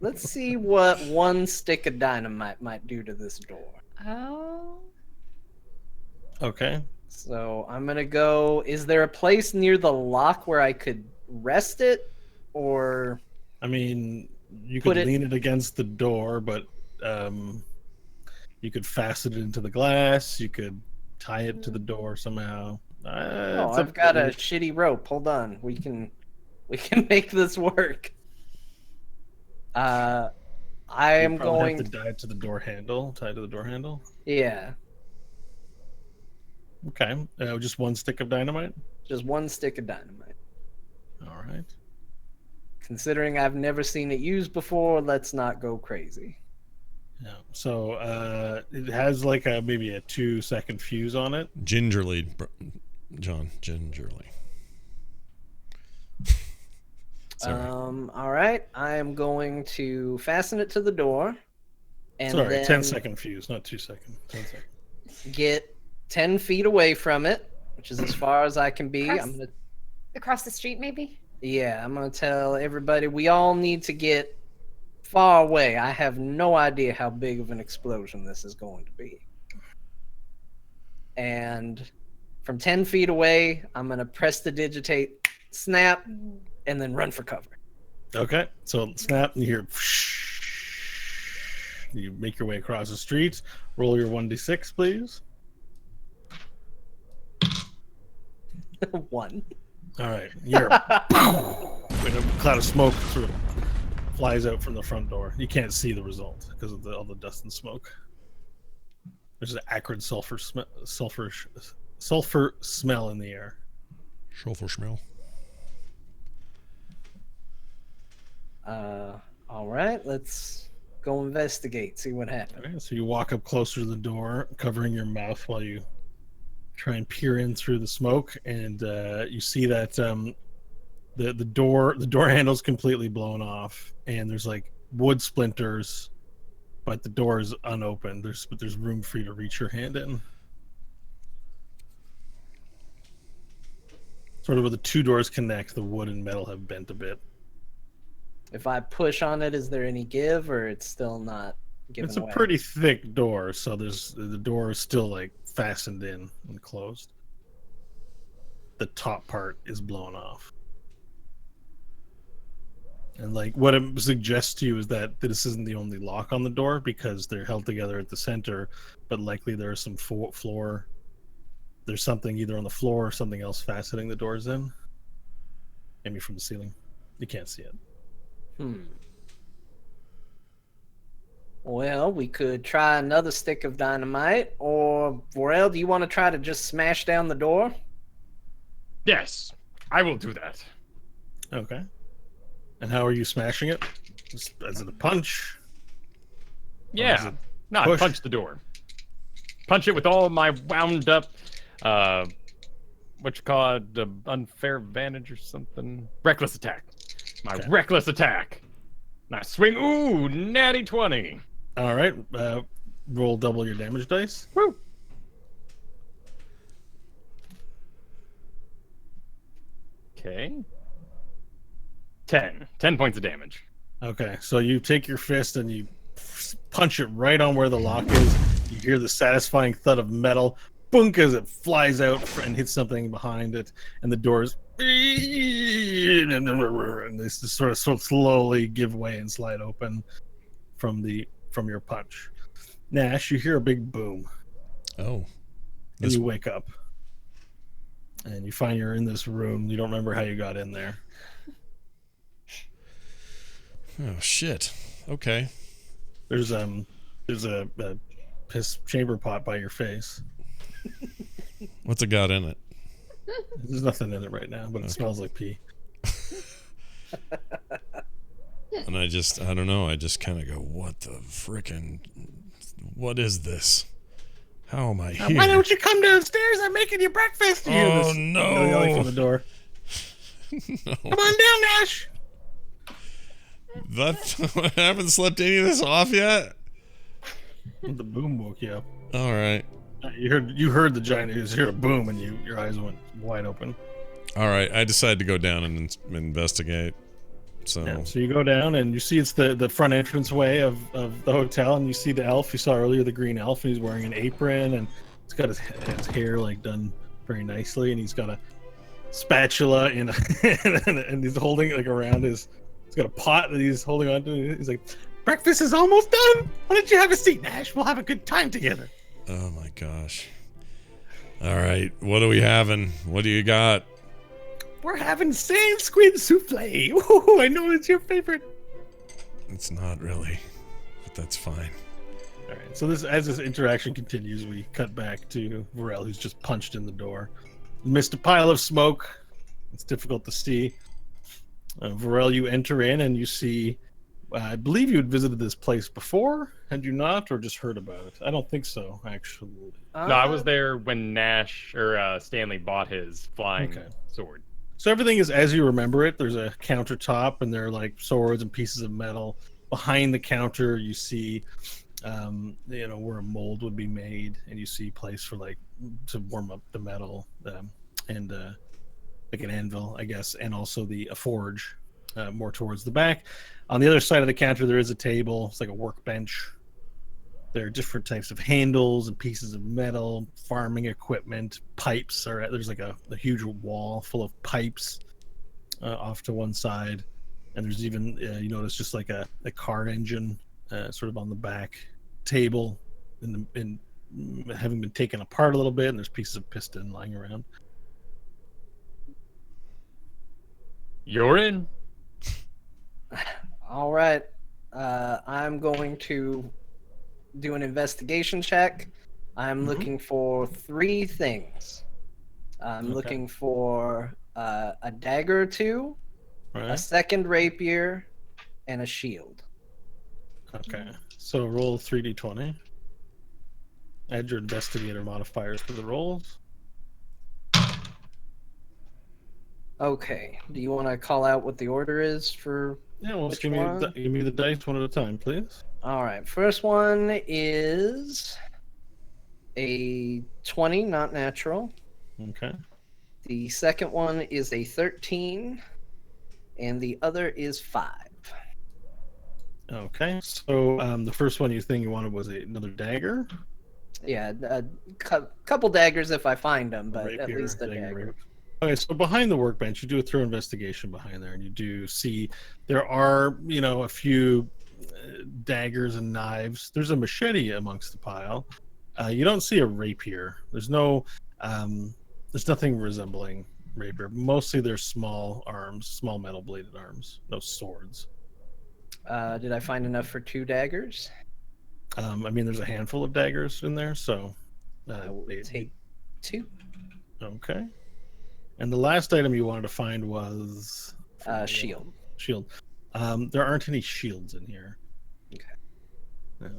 let's see what one stick of dynamite might do to this door. Oh. Okay. So I'm going to go. Is there a place near the lock where I could rest it? Or. I mean, you Put could it- lean it against the door, but you could fasten it into the glass. You could tie it to the door somehow. Oh, It's I've up got to a you. shitty rope. Hold on. We can make this work. I am You'd probably going. have to tie it to the door handle. Tie it to the door handle. Yeah, Okay. Just one stick of dynamite. just one stick of dynamite. All right. Considering I've never seen it used before, let's not go crazy. Yeah. So it has like maybe a 2-second fuse on it. Gingerly, John. Gingerly. Sorry. All right. I am going to fasten it to the door, and Sorry, then 10-second fuse, not 2 second. 10 seconds. get 10 feet away from it, which is as far as I can be. I'm gonna, Across the street, maybe? yeah, I'm gonna tell everybody we all need to get far away. I have no idea how big of an explosion this is going to be. And from 10 feet away, I'm gonna press the digitate, snap, and then run for cover. Okay. So snap, and you hear. You make your way across the street. Roll your 1d6, please. 1. All right. You're when a cloud of smoke sort of flies out from the front door. You can't see the result because of all the dust and smoke. There's an acrid sulfur smell in the air. Sulfur smell. All right, let's go investigate, see what happens. Okay, so you walk up closer to the door, covering your mouth while you try and peer in through the smoke, and you see that the door handle's completely blown off, and there's like wood splinters, but the door is unopened. There's room for you to reach your hand in. Sort of where the two doors connect, the wood and metal have bent a bit. If I push on it, is there any give, or it's still not given It's a away? pretty thick door, so the door is still like fastened in and closed. The top part is blown off. And like what it suggests to you is that this isn't the only lock on the door, because they're held together at the center, but likely there's some floor. There's something either on the floor or something else fastening the doors in. Maybe from the ceiling. You can't see it. Well, we could try another stick of dynamite, or Vorel, do you want to try to just smash down the door? Yes, I will do that. Okay. And how are you smashing it? Is it a punch? Yeah. it No, I push? punch the door. Punch it with all my wound up, what you call it, unfair advantage or something. Reckless attack. My Okay. reckless attack. And I swing. Ooh, natty 20. All right. Roll double your damage dice. Woo. Okay. 10 points of damage. Okay, so you take your fist and you punch it right on where the lock is. You hear the satisfying thud of metal, boonk, as it flies out and hits something behind it, and the doors and they just sort of slowly give way and slide open from your punch. Nash, you hear a big boom. Oh. And you wake up. And you find you're in this room. You don't remember how you got in there. Oh, shit. Okay. There's a piss chamber pot by your face. What's it got in it? There's nothing in it right now, but it smells like pee. And I don't know. I just kind of go, what the frickin', what is this? How am I here? Why don't you come downstairs? I'm making you breakfast. You hear Oh, this no. yelling from the door. No. Come on down, Nash. I haven't slept any of this off yet? The boom woke you up. All right. You heard the giant. You just heard a boom, and your eyes went wide open. All right. I decided to go down and investigate. So, Yeah, so you go down, and you see it's the front entranceway of the hotel, and you see the elf you saw earlier, the green elf, and he's wearing an apron, and he's got his hair like done very nicely, and he's got a spatula and he's holding it like around his. He's got a pot that he's holding on to. He's like, breakfast is almost done. Why don't you have a seat, Nash? We'll have a good time together. oh my gosh. All right. What are we having? What do you got? We're having sand squid souffle. Ooh, I know it's your favorite. It's not really, but that's fine. All right. So as this interaction continues, we cut back to Vorel, who's just punched in the door. Missed a pile of smoke. It's difficult to see. Vorel, you enter in and you see. I believe you had visited this place before, had you not, or just heard about it? I don't think so, actually. No, I was there when Nash or Stanley bought his flying sword. So everything is as you remember it. There's a countertop, and there are like swords and pieces of metal. Behind the counter, you see, where a mold would be made, and you see a place for like to warm up the metal, and like an anvil, I guess, and also a forge, more towards the back. On the other side of the counter, there is a table. It's like a workbench. There are different types of handles and pieces of metal, farming equipment, pipes. There's like a huge wall full of pipes off to one side. And there's even, you notice, just like a car engine sort of on the back table in having been taken apart a little bit. And there's pieces of piston lying around. You're in. All right. I'm going to do an investigation check. I'm looking for 3 things. I'm looking for a dagger or 2, a second rapier, and a shield. Okay. So roll 3d20. Add your investigator modifiers to the rolls. Okay. Do you want to call out what the order is for? Yeah, well, Which give one? me the dice one at a time, please. All right. First one is a 20, not natural. Okay. The second one is a 13, and the other is 5. Okay. So the first one you think you wanted was another dagger? Yeah, a couple daggers if I find them, but at Rapier, least a dagger. Okay, so behind the workbench, you do a thorough investigation behind there, and you do see there are, a few daggers and knives. There's a machete amongst the pile. You don't see a rapier. There's nothing resembling rapier. Mostly they're small arms, small metal bladed arms, no swords. Did I find enough for 2 daggers? There's a handful of daggers in there, so I will take 2. Okay. And the last item you wanted to find was Shield. Shield. There aren't any shields in here. Okay. No.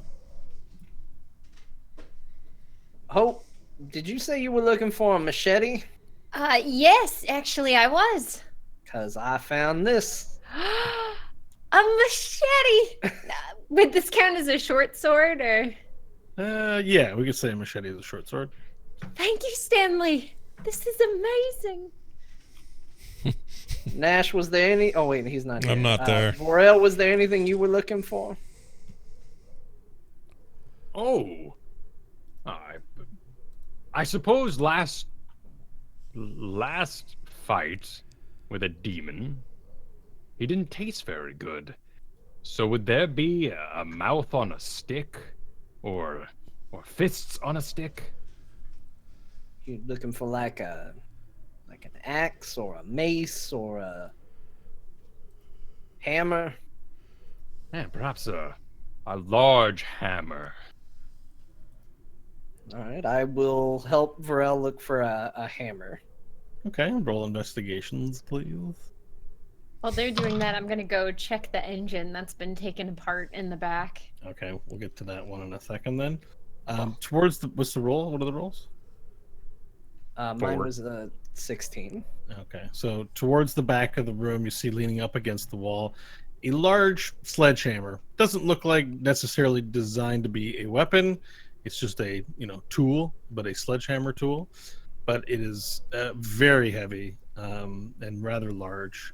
Hope, did you say you were looking for a machete? Yes, actually I was. Because I found this. A machete! Would this count as a short sword, or? Yeah, we could say a machete is a short sword. Thank you, Stanley. This is amazing. Nash, was there any? Oh wait, he's not here. I'm not there. Vorel, was there anything you were looking for? Oh, I suppose last fight with a demon, he didn't taste very good. So would there be a mouth on a stick, or fists on a stick? You looking for like an axe or a mace or a hammer? Yeah, perhaps a large hammer. All right, I will help Vorel look for a hammer. Okay, roll investigations, please. While they're doing that, I'm gonna go check the engine that's been taken apart in the back. Okay, we'll get to that one in a second then. What's the roll? What are the rolls? Mine was a 16. Okay, so towards the back of the room, you see leaning up against the wall a large sledgehammer. Doesn't look like necessarily designed to be a weapon. It's just a tool, but a sledgehammer tool. But it is very heavy and rather large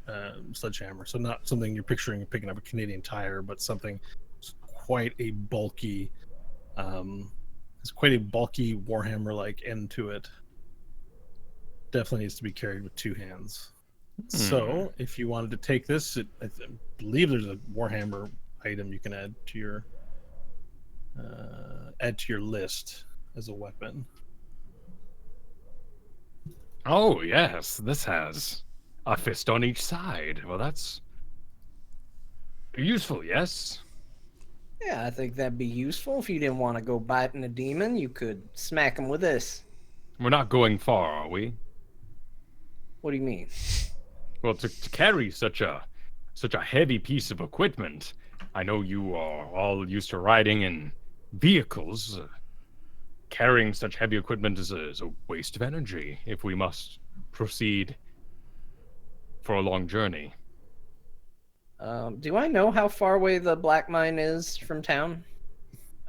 sledgehammer. So not something you're picturing picking up a Canadian Tire, but something quite a bulky. It's quite a bulky warhammer-like end to it. Definitely needs to be carried with two hands. So if you wanted to take this, I believe there's a warhammer item you can add to your list as a weapon. Oh yes, this has a fist on each side. Well, that's useful, yes. Yeah, I think that'd be useful. If you didn't want to go biting a demon, you could smack him with this. We're not going far, are we? What do you mean? Well, to carry such a heavy piece of equipment, I know you are all used to riding in vehicles. Carrying such heavy equipment is a waste of energy if we must proceed for a long journey. Do I know how far away the black mine is from town?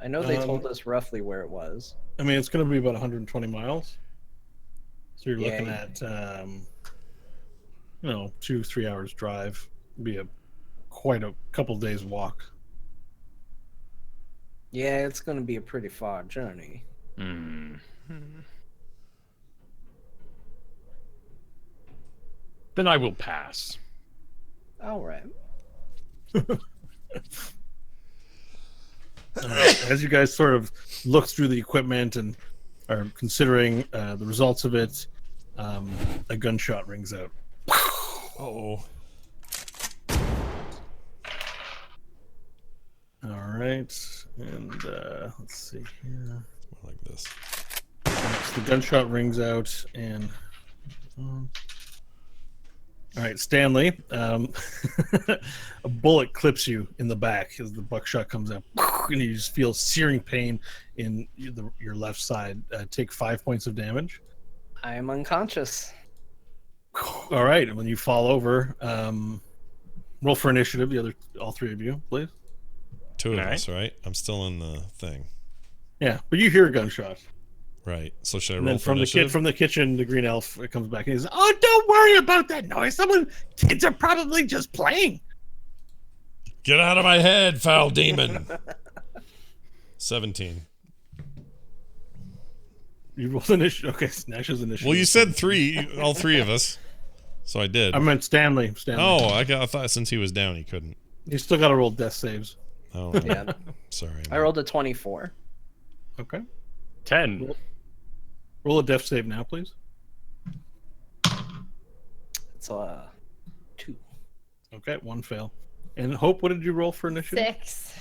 I know they told us roughly where it was. I mean, it's going to be about 120 miles. So you're looking Yeah. at, 2-3 hours drive. It'd be quite a couple days walk. Yeah, it's going to be a pretty far journey. Then I will pass. All right. As you guys sort of look through the equipment and are considering the results of it, a gunshot rings out. Oh. All right, and let's see here. Like this. So the gunshot rings out, and all right, Stanley. A bullet clips you in the back as the buckshot comes out, and you just feel searing pain in your left side. Take 5 points of damage. I am unconscious. All right, and when you fall over, roll for initiative. All three of you, please. Two of All right. us, right? I'm still in the thing. Yeah, but you hear a gunshot. Right. So should I And roll then for from initiative? from the kitchen, the green elf comes back and he says, "Oh, don't worry about that noise. Kids are probably just playing." Get out of my head, foul demon. 17. You rolled initiative. Okay, Nash's initiative. Well, you said three, all three of us. So I did. I meant Stanley. Oh, I thought since he was down, he couldn't. You still got to roll death saves. Oh, Yeah. sorry. I rolled a 24. Okay. 10. Roll a death save now, please. It's 2. Okay, one fail. And Hope, what did you roll for initiative? 6.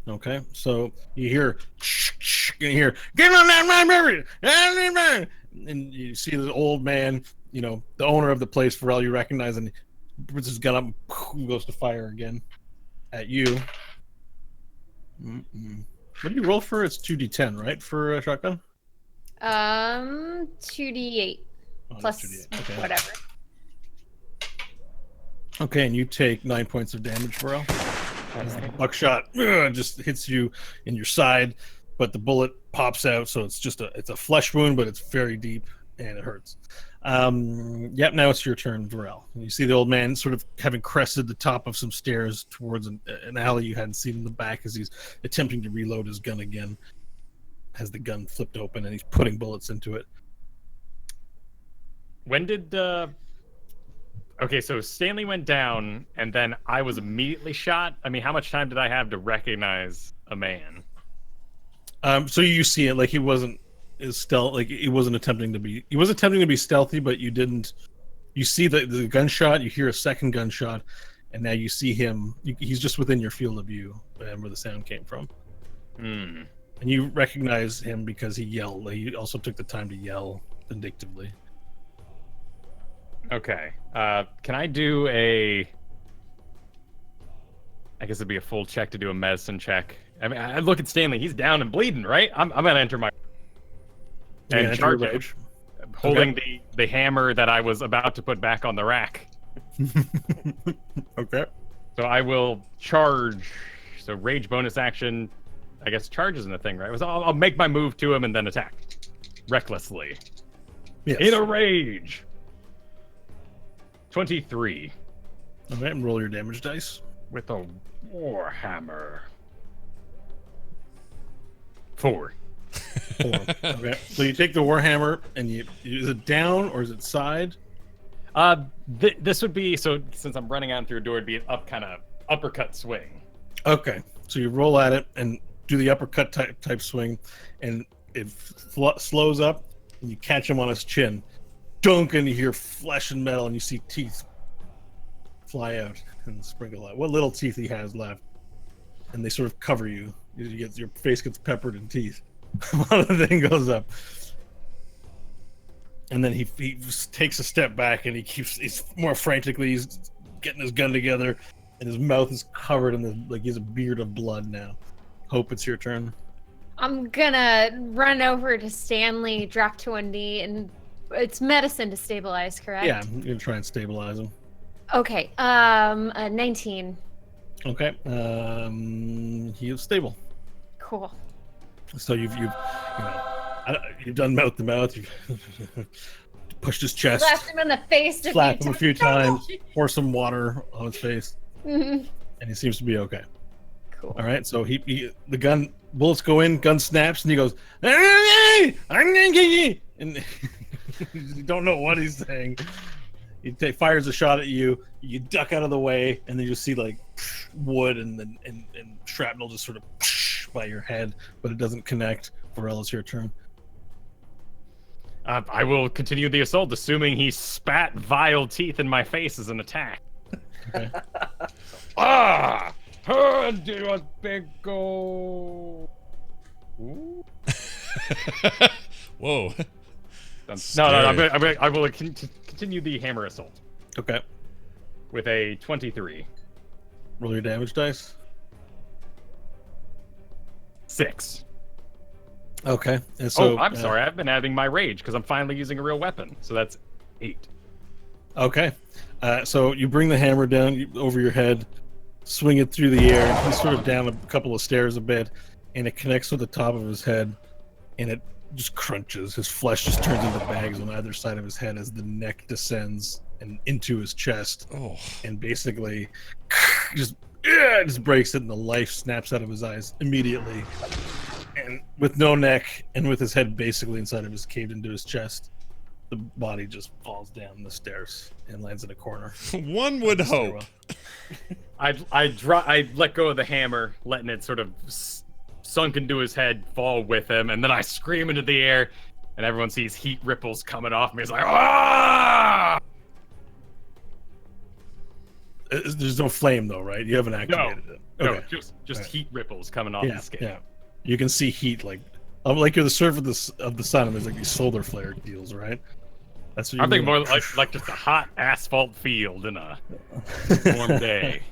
Okay, so you hear, "Get on that river!" And you see the old man, the owner of the place, Vorel, you recognize, and he puts his gun up and goes to fire again at you. What do you roll for? It's 2d10, right, for a shotgun? 2d8 Oh, plus that's 2d8. Okay. whatever. Okay, and you take 9 points of damage, Vorel. As the buckshot just hits you in your side, but the bullet pops out, so it's just it's a flesh wound, but it's very deep and it hurts. Yep, now it's your turn, Vorel. You see the old man sort of having crested the top of some stairs towards an alley you hadn't seen in the back as he's attempting to reload his gun again. Has the gun flipped open and he's putting bullets into it. When did okay, so Stanley went down and then I was immediately shot. I mean, how much time did I have to recognize a man? So you see it like he wasn't he wasn't attempting to be stealthy, but you didn't. You see the gunshot, you hear a second gunshot, and now you see him. He's just within your field of view, where the sound came from. Hmm. And you recognize him because he yelled. Like, he also took the time to yell vindictively. Okay. Can I do a? I guess it'd be a full check to do a medicine check. I mean, I look at Stanley. He's down and bleeding, right? I'm gonna enter my and charge it, holding the hammer that I was about to put back on the rack. Okay. So I will charge. So rage bonus action. I guess charge isn't a thing, right? I'll make my move to him and then attack recklessly. Yes. In a rage. 23. Okay, and roll your damage dice. With a warhammer. 4. 4. Okay. So you take the warhammer and is it down or is it side? This would be, so since I'm running on through a door, it'd be an uppercut swing. Okay. So you roll at it and do the uppercut type swing, and it slows up, and you catch him on his chin. Dunk, and you hear flesh and metal, and you see teeth fly out and sprinkle out. What little teeth he has left, and they sort of cover you. Your face gets peppered in teeth. One of the thing goes up, and then he takes a step back, and he's more frantically. He's getting his gun together, and his mouth is covered in like he's a beard of blood now. Hope, it's your turn. I'm gonna run over to Stanley, drop to a knee, and it's medicine to stabilize, correct? Yeah, I'm gonna try and stabilize him. Okay. 19. Okay. He is stable. Cool. So you've done mouth to mouth. You've pushed his chest, Slapped him in the face. slapped him a few times, pour some water on his face, Mhm. and he seems to be okay. Cool. All right. So the bullets go in, gun snaps, and he goes, and you don't know what he's saying. He fires a shot at you. You duck out of the way, and then you see like wood and shrapnel just sort of by your head, but it doesn't connect. Vorel, it's your turn. I will continue the assault, assuming he spat vile teeth in my face as an attack. Okay. Do a big go. Ooh. Whoa. No, I will continue the hammer assault Okay. with a 23. Roll your damage dice. 6. Okay. And so, I'm sorry. I've been adding my rage because I'm finally using a real weapon. So that's 8. Okay. So you bring the hammer down over your head, swing it through the air. He's sort of down a couple of stairs a bit, and it connects with the top of his head, and it just crunches. His flesh just turns into bags on either side of his head as the neck descends and into his chest, Oh. and basically just breaks it, and the life snaps out of his eyes immediately. And with no neck, and with his head basically inside of his caved into his chest, the body just falls down the stairs and lands in a corner. One would hope. I let go of the hammer, letting it sort of sunk into his head, fall with him, and then I scream into the air, and everyone sees heat ripples coming off me. It's like, ah! There's no flame though, right? You haven't activated it. No, Okay. just Right. heat ripples coming off the skin. Yeah. You can see heat like you're the surface of the sun, and there's like these solar flare deals, right? That's what I'm thinking more mean. like just a hot asphalt field in a warm day.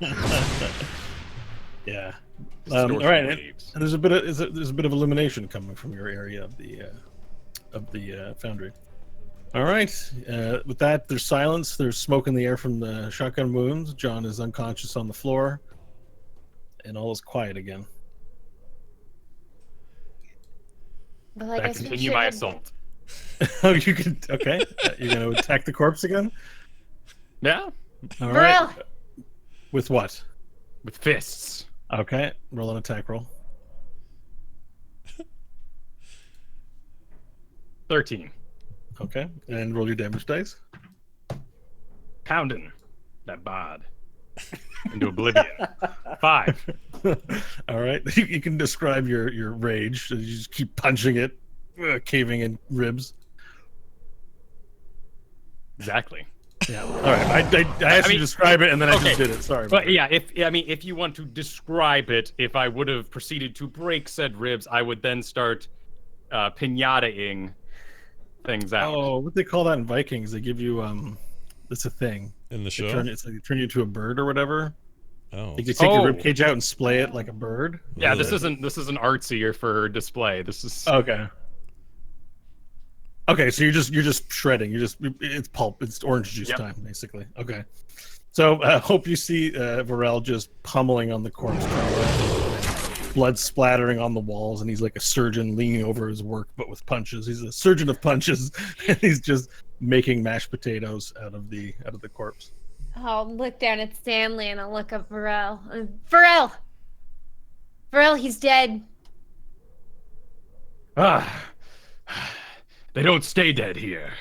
Yeah. Distortion All right, waves. and there's a bit of illumination coming from your area of the foundry. All right. With that, there's silence. There's smoke in the air from the shotgun wounds. John is unconscious on the floor, and all is quiet again. Well, I I guess we continue should my head- assault. Oh, you can. Okay, you're gonna attack the corpse again. Yeah, All right. Vorel, With what? with fists. Okay, roll an attack roll. 13. Okay, and roll your damage dice. Pounding that bod into oblivion. 5. All right, you can describe your rage. So you just keep punching it, caving in ribs. Exactly. Yeah. All right. I asked you to describe it, and then I okay. just did it. Sorry. But yeah, if you want to describe it, if I would have proceeded to break said ribs, I would then start pinata-ing things out. Oh, what they call that in Vikings? They give you it's a thing. In the They show? it's like they turn you into a bird or whatever. Oh. Like they take your Oh. rib cage out and splay it like a bird. Yeah, this Ugh. isn't artsy or for display. This is Okay. Okay, so you're just shredding. It's pulp. It's orange juice Yep. time, basically. Okay. So hope you see Vorel just pummeling on the corpse, blood splattering on the walls, and he's like a surgeon leaning over his work, but with punches. He's a surgeon of punches, and he's just making mashed potatoes out of the corpse. I'll look down at Stanley and I'll look up Vorel. Vorel! Vorel, he's dead. they don't stay dead here.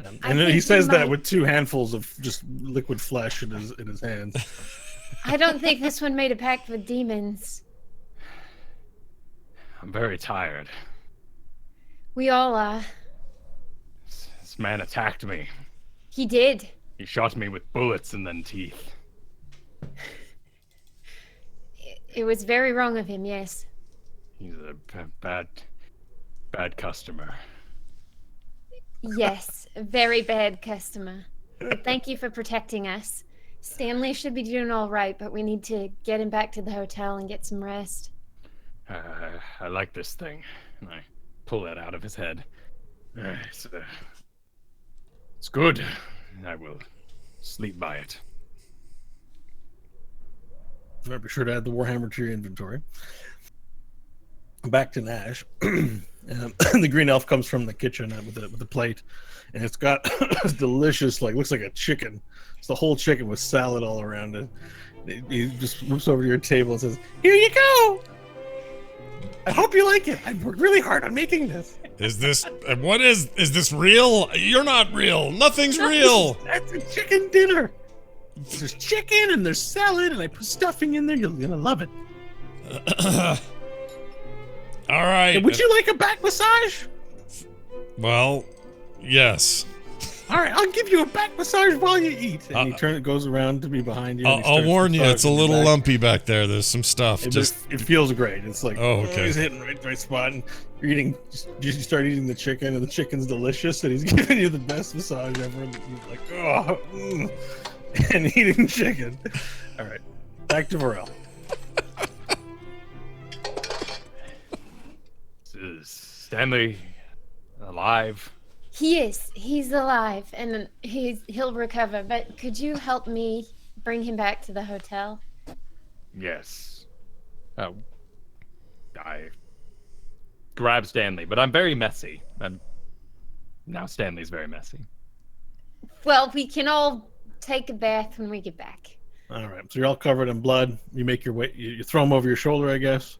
I And then he think says he that might- with 2 handfuls of just liquid flesh in his hands. I don't think this one made a pact with demons. I'm very tired. We all are. This man attacked me. He did. He shot me with bullets and then teeth. It was very wrong of him, yes. He's a bad customer. Yes, a very bad customer. But thank you for protecting us. Stanley should be doing all right, but we need to get him back to the hotel and get some rest. I like this thing. And I pull that out of his head. It's good. I will sleep by it. Right, be sure to add the Warhammer to your inventory. Back to Nash. The green elf comes from the kitchen with a plate, and it's got this delicious, looks like a chicken. It's the whole chicken with salad all around it. He just moves over to your table and says, "Here you go. I hope you like it. I worked really hard on making this. Is this this real? You're not real. Nothing's real. That's a chicken dinner. There's chicken and there's salad, and I put stuffing in there. You're gonna love it. All right. Would you like a back massage? Well, yes. All right, I'll give you a back massage while you eat." And he goes around to be behind you. and he I'll starts warn you, it's a massaging your little back. lumpy back there. There's some stuff. It feels great. It's like, Oh, okay. he's hitting right spot. And you're eating. You start eating the chicken, and the chicken's delicious, and he's giving you the best massage ever. And you're like, oh, and eating chicken. All right, back to Vorel. Is Stanley alive? He is. He's alive, and he'll recover. But could you help me bring him back to the hotel? Yes. I grab Stanley, but I'm very messy. Now Stanley's very messy. Well, we can all take a bath when we get back. All right, so you're all covered in blood. You make your way. You throw him over your shoulder, I guess.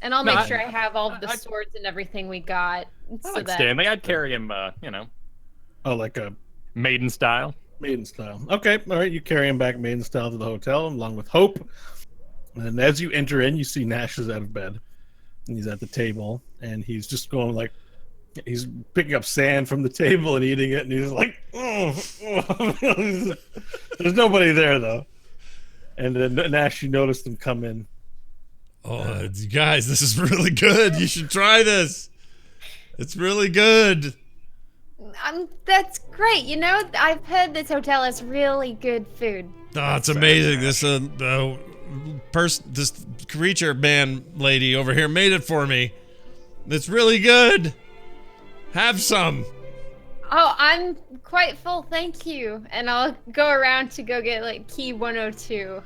And I'll No, make I- sure I have all of the I- swords and everything we got. I So like that Stanley. I'd carry him, Oh, like a maiden style. maiden style. Okay, all right. You carry him back maiden style to the hotel, along with Hope. And as you enter in, you see Nash is out of bed, and he's at the table, and he's just going he's picking up sand from the table and eating it, and he's like, there's nobody there though. And then Nash, you notice them come in. Oh, you guys, this is really good. You should try this. It's really good. that's great. You know, I've heard this hotel has really good food. Oh, it's amazing. This this creature man lady over here made it for me. It's really good. Have some. Oh, I'm quite full, thank you. And I'll go around to go get key 102.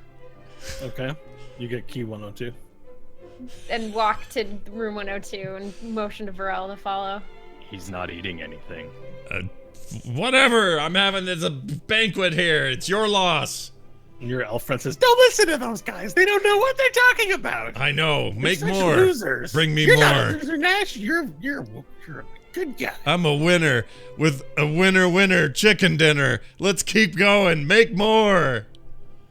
Okay. You get key 102. And walk to room 102 and motion to Vorel to follow. He's not eating anything. Whatever. I'm having there's a banquet here. It's your loss. And your elf friend says, "Don't listen to those guys. They don't know what they're talking about. I know. Make They're such more. losers. Bring me You're more. not a loser, Nash. You're a good guy." I'm a winner with a winner chicken dinner. Let's keep going. Make more.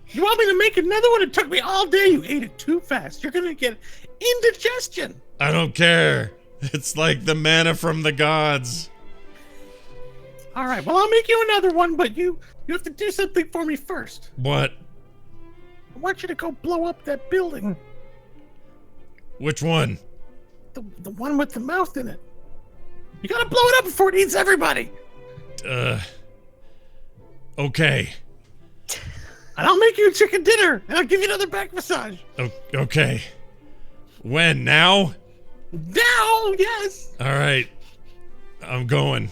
You want me to make another one? It took me all day. You ate it too fast. You're gonna get indigestion. I don't care. It's like the manna from the gods. All right. Well, I'll make you another one, but you have to do something for me first. What? I want you to go blow up that building. Which one? The one with the mouth in it. You gotta blow it up before it eats everybody. Okay. And I'll make you a chicken dinner, and I'll give you another back massage. Okay. When? Now? Now, yes. All right. I'm going.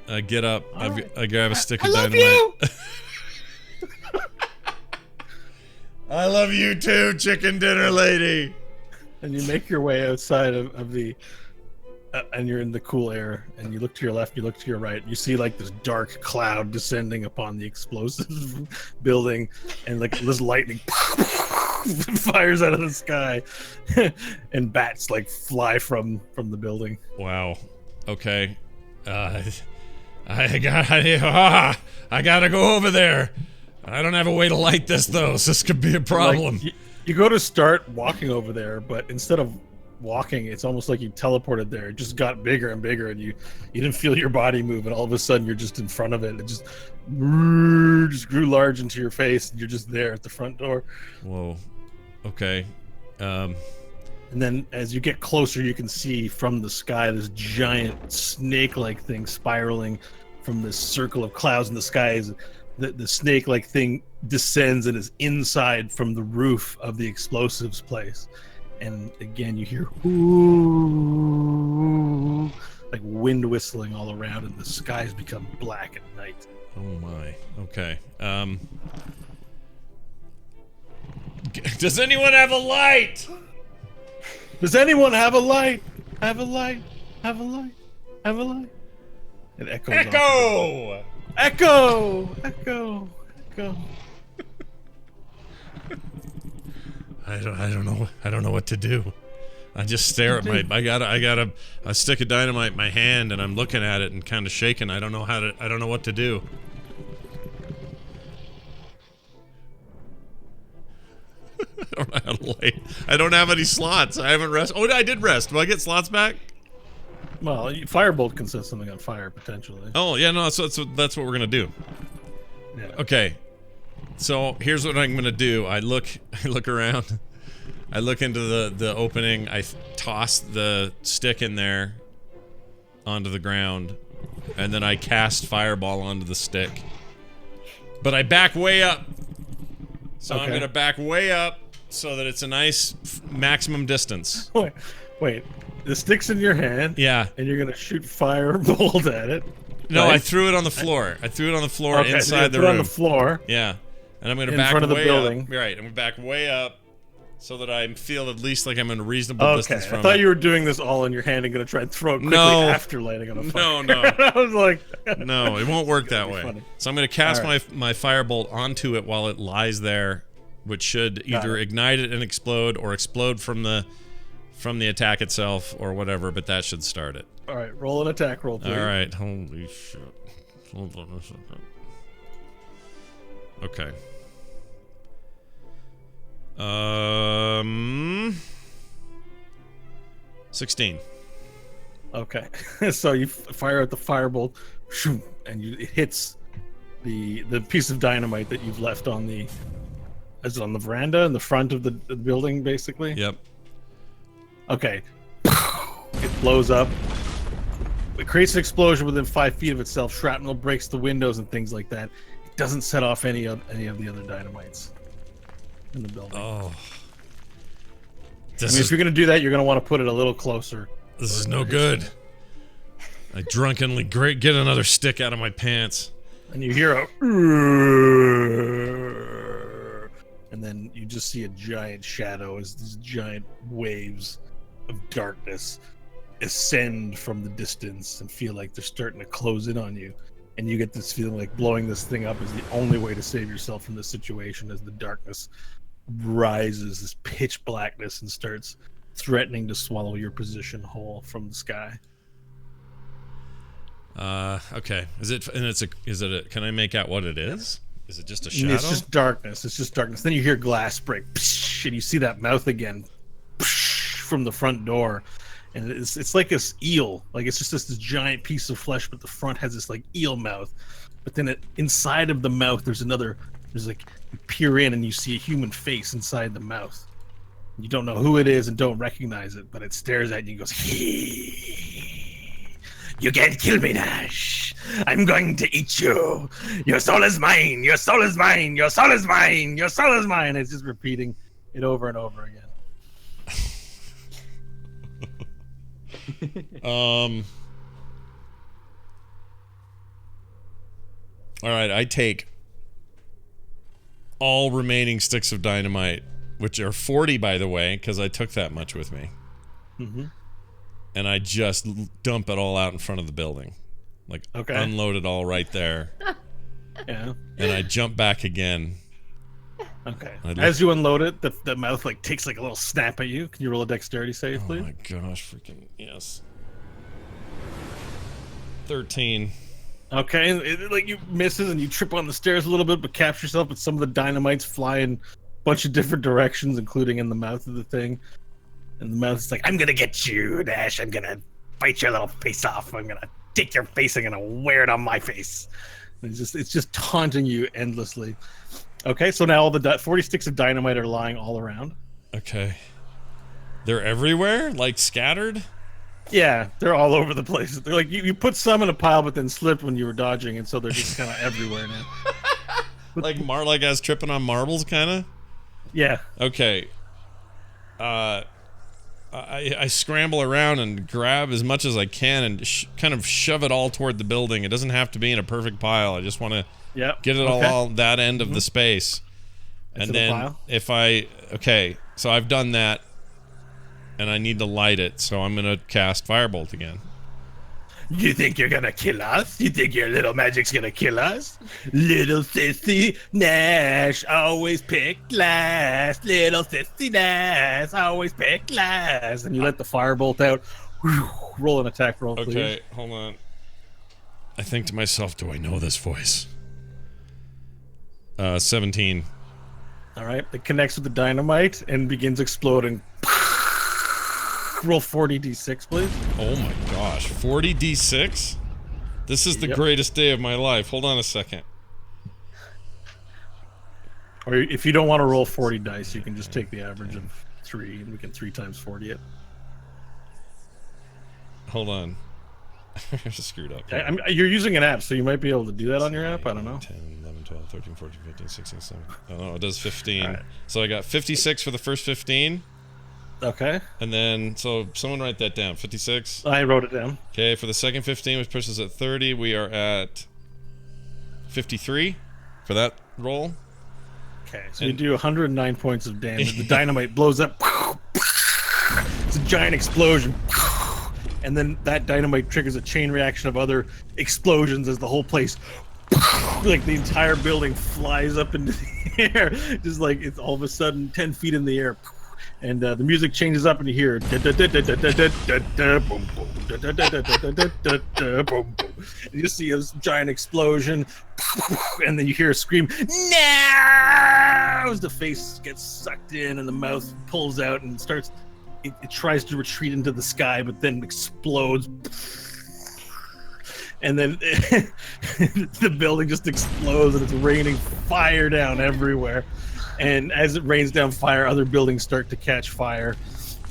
I get up. Right. I grab a stick I of love dynamite. you. I love you too, chicken dinner lady. And you make your way outside of the, and you're in the cool air. And you look to your left, you look to your right. You see like this dark cloud descending upon the explosive building, and like this lightning fires out of the sky, and bats like fly from the building. Wow. Okay. I gotta go over there. I don't have a way to light this though, so this could be a problem. Like, you go to start walking over there, but instead of walking, it's almost like you teleported there. It just got bigger and bigger, and you didn't feel your body move, and all of a sudden you're just in front of it. It just grew large into your face, and you're just there at the front door. Whoa. Okay. And then as you get closer, you can see from the sky this giant snake-like thing spiraling from this circle of clouds in the sky. The snake-like thing descends and is inside from the roof of the explosives place. And again, you hear ooh, like wind whistling all around, and the skies become black at night. Oh my. Okay. Does anyone have a light? Does anyone have a light? Have a light? Have a light? Have a light? It echoes. Echo! Echo! Echo! Echo! I don't know what to do. I just stare at I got a stick of dynamite in my hand, and I'm looking at it and kind of shaking. I don't know what to do. I don't know how to light. I don't have any slots. I haven't rest. Oh, I did rest. Do I get slots back? Well, firebolt can set something on fire potentially. Oh yeah, no. So that's what we're gonna do. Yeah. Okay. So here's what I'm gonna do. I look around. I look into the opening. I toss the stick in there onto the ground, and then I cast fireball onto the stick. But I back way up. So I'm gonna back way up so that it's a nice maximum distance. Wait. The stick's in your hand. Yeah. And you're gonna shoot firebolt at it. No, right? I threw it on the floor. I threw it on the floor Okay, so inside the put it room. on the floor. Yeah. And I'm gonna In back front of the way building. up. Right. I'm gonna back way up so that I feel at least like I'm in a reasonable distance from I thought it. you were doing this all in your hand and gonna try and throw it quickly after lighting on a fire. No. I was like, No, it won't work that way. funny. So I'm gonna cast All my firebolt onto it while it lies there, which should either ignite it and explode or explode from the attack itself or whatever, but that should start it. all right, roll an attack roll, please. All right. Holy shit. Hold on a second. Okay. 16. Okay, so you fire out the firebolt, and it hits the piece of dynamite that you've left on the. Is it on the veranda in the front of the building, basically? Yep. Okay. It blows up. It creates an explosion within 5 feet of itself. Shrapnel breaks the windows and things like that. It doesn't set off any of the other dynamites in the building. Oh. If you're gonna do that, you're gonna want to put it a little closer. This is no good. I drunkenly get another stick out of my pants. And you hear a and then you just see a giant shadow as these giant waves of darkness ascend from the distance and feel like they're starting to close in on you. And you get this feeling like blowing this thing up is the only way to save yourself from this situation, as the darkness rises, this pitch blackness, and starts threatening to swallow your position whole from the sky. Okay. Is it can I make out what it is? Is it just a shadow? It's just darkness. It's just darkness. Then you hear glass break, and you see that mouth again from the front door. And it's like this eel, like it's just this giant piece of flesh, but the front has this like eel mouth. But then inside of the mouth, there's like, you peer in and you see a human face inside the mouth. You don't know who it is and don't recognize it, but it stares at you and goes, "You can't kill me, Nash. I'm going to eat you. Your soul is mine. Your soul is mine. Your soul is mine. Your soul is mine." It's just repeating it over and over again. All right, I take all remaining sticks of dynamite, which are 40 by the way, because I took that much with me. Mm-hmm. And I just dump it all out in front of the building. Like, unload it all right there. Yeah. And I jump back again. Okay. As you unload it, the mouth like takes like a little snap at you. Can you roll a dexterity save, please? Oh my gosh, freaking yes. 13. Okay, it like you misses and you trip on the stairs a little bit, but capture yourself. But some of the dynamites fly in a bunch of different directions, including in the mouth of the thing. And the mouth is like, "I'm gonna get you, Nash. I'm gonna bite your little face off. I'm gonna take your face. I'm gonna wear it on my face." And it's just taunting you endlessly. Okay, so now all the 40 sticks of dynamite are lying all around. Okay. They're everywhere? Like scattered? Yeah, they're all over the place. They're like, you put some in a pile but then slipped when you were dodging, and so they're just kind of everywhere now. Like I was tripping on marbles, kind of? Yeah. Okay. I scramble around and grab as much as I can and kind of shove it all toward the building. It doesn't have to be in a perfect pile. I just want to get it all that end of the space. And then so I've done that and I need to light it, so I'm going to cast Firebolt again. You think you're gonna kill us? You think your little magic's gonna kill us? Little sissy Nash always pick last. Little sissy Nash always pick last. And you let the firebolt out. Roll an attack roll, please. Okay, hold on. I think to myself, do I know this voice? 17. All right, it connects with the dynamite and begins exploding. Roll 40d6, please. Oh my gosh, 40d6? This is the greatest day of my life. Hold on a second. Or if you don't want to roll 40 dice, you can just take the average of 3, and we can 3 times 40 it. Hold on. I screwed up. You're using an app, so you might be able to do that on your app. I don't know. 10, 11, 12, 13, 14, 15, 16, 17. Oh, no, it does 15. Right. So I got 56 for the first 15. Okay. And then, so someone write that down. 56. I wrote it down. Okay, for the second 15, which pushes at 30, we are at 53 for that roll. Okay, so you do 109 points of damage. The dynamite blows up. It's a giant explosion. And then that dynamite triggers a chain reaction of other explosions as the whole place, like the entire building flies up into the air. Just like it's all of a sudden 10 feet in the air. And the music changes up and you hear and you see a giant explosion, and then you hear a scream, "No!" as the face gets sucked in and the mouth pulls out and starts it tries to retreat into the sky, but then explodes. And then the building just explodes and it's raining fire down everywhere. And as it rains down fire, other buildings start to catch fire,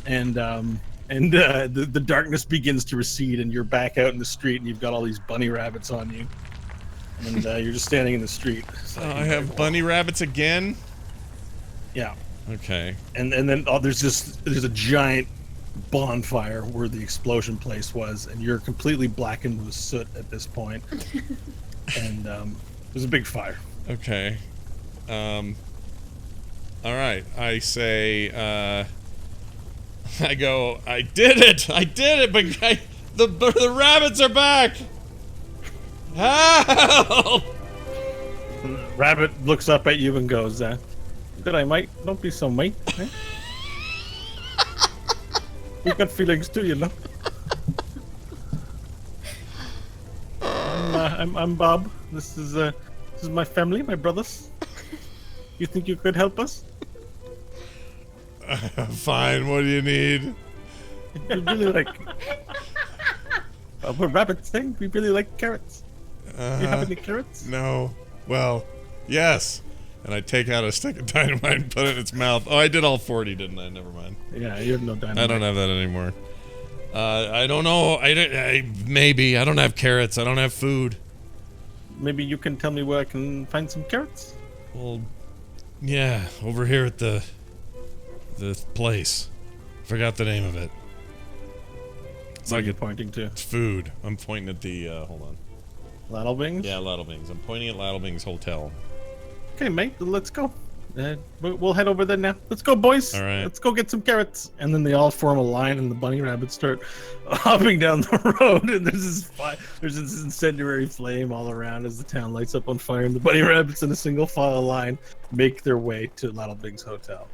and the darkness begins to recede, and you're back out in the street, and you've got all these bunny rabbits on you, and you're just standing in the street. So I have bunny rabbits again. Yeah. Okay. And then there's a giant bonfire where the explosion place was, and you're completely blackened with soot at this point, and there's a big fire. Okay. All right. I say, I go, I did it, but the rabbits are back. Help! Rabbit looks up at you and goes, good I might. Don't be so mate. Eh? We've got feelings too, you know. I'm Bob. This is my family, my brothers. You think you could help us? Fine. What do you need? We really like. We're rabbits, thing. We really like carrots. Do you have any carrots? No. Well, yes. And I take out a stick of dynamite and put it in its mouth. Oh, I did all 40, didn't I? Never mind. Yeah, you have no dynamite. I don't have that anymore. I don't know. Maybe. I don't have carrots. I don't have food. Maybe you can tell me where I can find some carrots? Well, yeah. Over here at the place. Forgot the name of it. It's What like are you pointing to? It's food. I'm pointing at the, hold on. Ladlebings? Yeah, Ladlebings. I'm pointing at Ladlebings Hotel. Okay, mate, let's go. We'll head over there now. Let's go, boys. All right. Let's go get some carrots. And then they all form a line, and the bunny rabbits start hopping down the road. And there's this incendiary flame all around as the town lights up on fire. And the bunny rabbits in a single file line make their way to Ladlebings Hotel.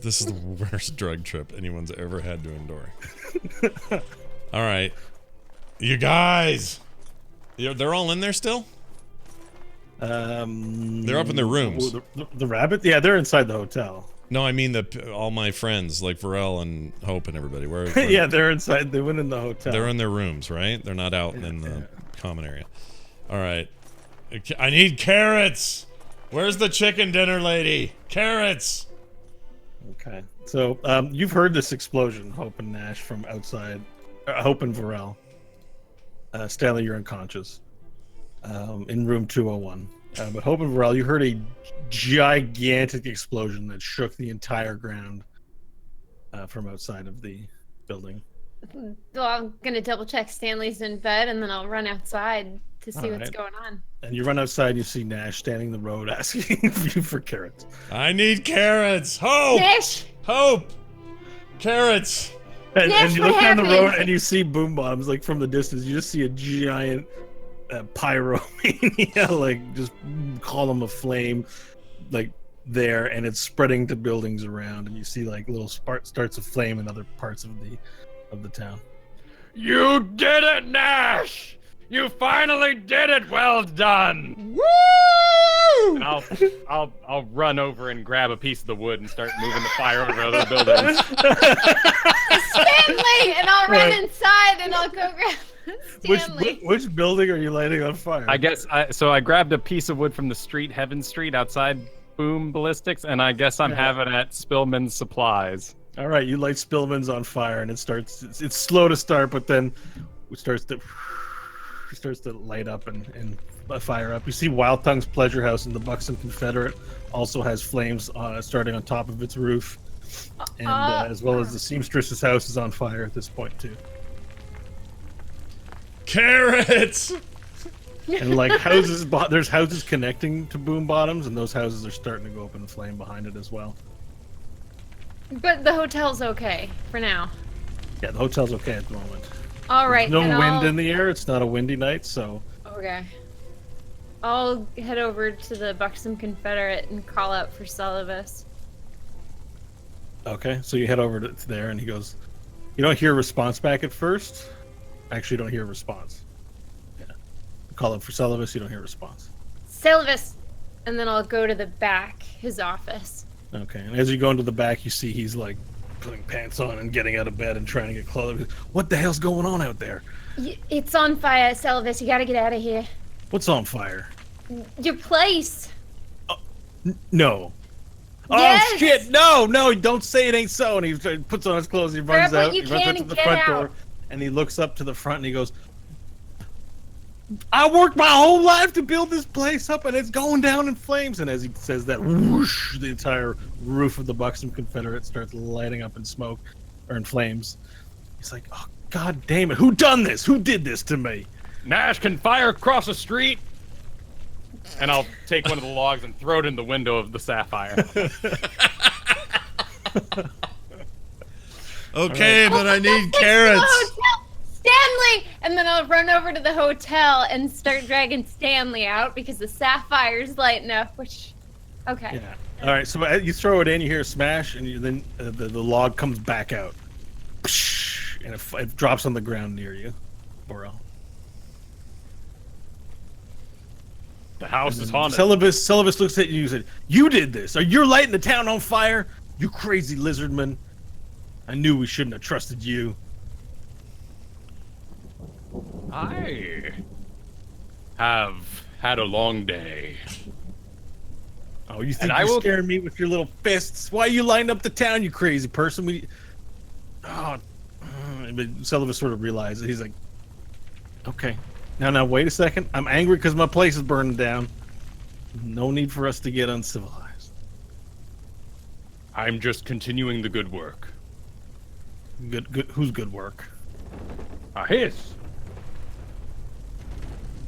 This is the worst drug trip anyone's ever had to endure. All right, you guys. They're all in there still? They're up in their rooms. The rabbit? Yeah, they're inside the hotel. No, I mean all my friends, like Vorel and Hope and everybody. Where yeah, they're inside. They went in the hotel. They're in their rooms, right? They're not out in the common area. All right. I need carrots. Where's the chicken dinner lady? Carrots. Okay. So you've heard this explosion, Hope and Nash, from outside. Hope and Vorel. Stanley, you're unconscious. In room 201. But Hope and Vorel, you heard a gigantic explosion that shook the entire ground from outside of the building. Well, I'm gonna double check Stanley's in bed, and then I'll run outside to see what's going on. And you run outside, you see Nash standing in the road asking you for carrots. I need carrots. Hope! Nash! Hope! Carrots! And you look down the road and you see boom bottoms, like from the distance. You just see a giant pyromania, like just column of flame, like there, and it's spreading to buildings around. And you see like little starts of flame in other parts of the town. You did it, Nash! You finally did it! Well done! Woo! And I'll run over and grab a piece of the wood and start moving the fire over other buildings. Stanley! And I'll run inside and I'll go grab Stanley. Which building are you lighting on fire? I guess I grabbed a piece of wood from the street, Heaven Street, outside Boom Ballistics, and I guess I'm having it at Spillman's Supplies. All right, you light Spillman's on fire, and it's slow to start, but then it starts to light up and fire up. You see Wild Tongue's Pleasure House in the Buxton Confederate also has flames starting on top of its roof, and as well as the Seamstress's house is on fire at this point too. Carrots! And like there's houses connecting to boom bottoms, and those houses are starting to go up in flame behind it as well. But the hotel's okay for now. Yeah, the hotel's okay at the moment. All right. There's no wind in the air. It's not a windy night, so. Okay. I'll head over to the Buxton Confederate and call out for Sullivan. Okay, so you head over to there, and he goes. You don't hear a response back at first. Actually, you don't hear a response. Yeah. You call out for Sullivan, you don't hear a response. Sullivan! And then I'll go to the back, his office. Okay, and as you go into the back, you see he's like putting pants on and getting out of bed and trying to get clothes. What the hell's going on out there? It's on fire, Sullivan. You gotta get out of here. What's on fire? Your place. No. Yes! Oh shit! No! Don't say it ain't so. And he puts on his clothes. He runs out. He runs out to the front door, and he looks up to the front and he goes, I worked my whole life to build this place up, and it's going down in flames. And as he says that, whoosh, the entire roof of the Buxton Confederate starts lighting up in smoke, or in flames. He's like, oh, God damn it. Who done this? Who did this to me? Nash can fire across the street. And I'll take one of the logs and throw it in the window of the Sapphire. Okay, but I need carrots. Stanley! And then I'll run over to the hotel and start dragging Stanley out because the Sapphire's lighting up, which... Okay. Yeah. All right, so you throw it in, you hear a smash, and then the log comes back out. And it drops on the ground near you, Vorel. The house is haunted. Celibus looks at you and said, "You did this. Are you lighting the town on fire? You crazy lizardman. I knew we shouldn't have trusted you." I have had a long day. Oh, you think And I you're will- scaring me with your little fists? Why are you lighting up the town, you crazy person? But Celibus sort of realizes. He's like, okay. Now, wait a second. I'm angry because my place is burning down. No need for us to get uncivilized. I'm just continuing the good work. Good. Who's good work? His.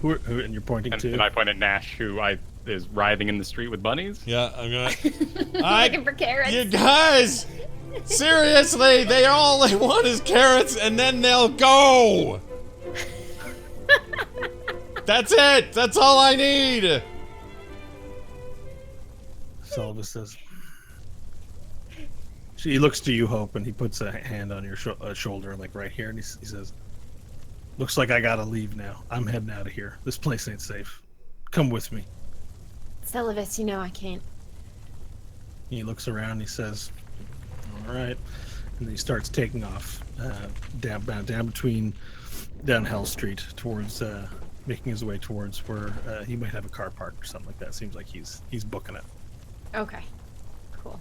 Who and you're pointing to? And I point at Nash, who is writhing in the street with bunnies. Yeah, I'm gonna. Looking for carrots. You guys, seriously, all they want is carrots, and then they'll go. That's it. That's all I need. Celibus says. He looks to you, Hope, and he puts a hand on your shoulder, like right here, and he says, "Looks like I gotta leave now. I'm heading out of here. This place ain't safe. Come with me." Celibus, you know I can't. He looks around, and he says, "All right," and then he starts taking off down Hell Street towards making his way towards where he might have a car parked or something like that. Seems like he's booking it. Okay. Cool.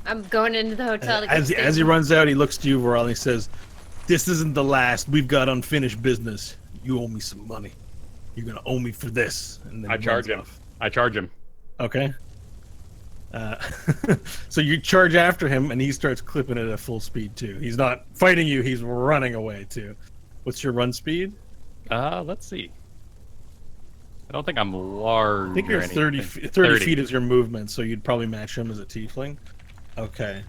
I'm going into the hotel to As he runs out, he looks to you, Vorel, and he says, "This isn't the last. We've got unfinished business. You owe me some money. You're gonna owe me for this." And then I he charge runs him. off. I charge him. Okay. So you charge after him, and he starts clipping it at full speed too. He's not fighting you; he's running away too. What's your run speed? Let's see. I don't think I'm large. I think you're or 30 anything. 30 feet is your movement, so you'd probably match him as a tiefling. Okay.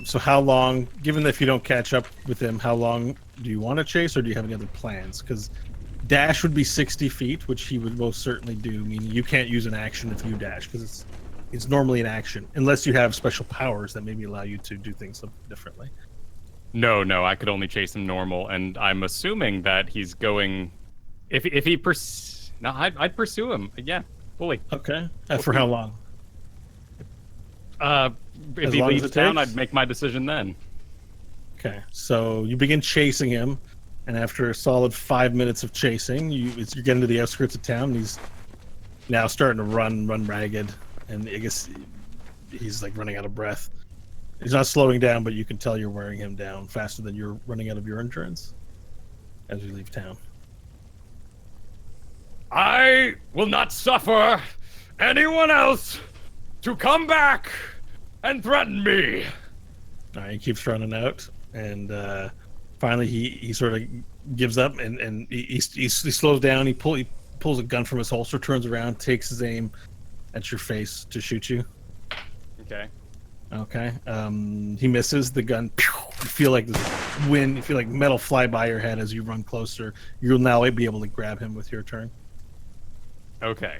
So how long, given that if you don't catch up with him, how long do you want to chase, or do you have any other plans? Because dash would be 60 feet, which he would most certainly do, meaning you can't use an action if you dash, because it's normally an action, unless you have special powers that maybe allow you to do things differently. No, I could only chase him normal, and I'm assuming that he's going. If he no, I'd pursue him. Yeah, fully. Okay. For how long? If As he long as leaves it town, takes? I'd make my decision then. Okay. So you begin chasing him, and after a solid 5 minutes of chasing, you're getting to the outskirts of town. And he's now starting to run ragged, and I guess he's like running out of breath. He's not slowing down, but you can tell you're wearing him down faster than you're running out of your endurance as you leave town. I will not suffer anyone else to come back and threaten me. All right, he keeps running out, and finally he sort of gives up, and he slows down. He pulls a gun from his holster, turns around, takes his aim at your face to shoot you. Okay. Okay. He misses the gun. Pew! You feel like this wind. You feel like metal fly by your head as you run closer. You'll now be able to grab him with your turn. Okay.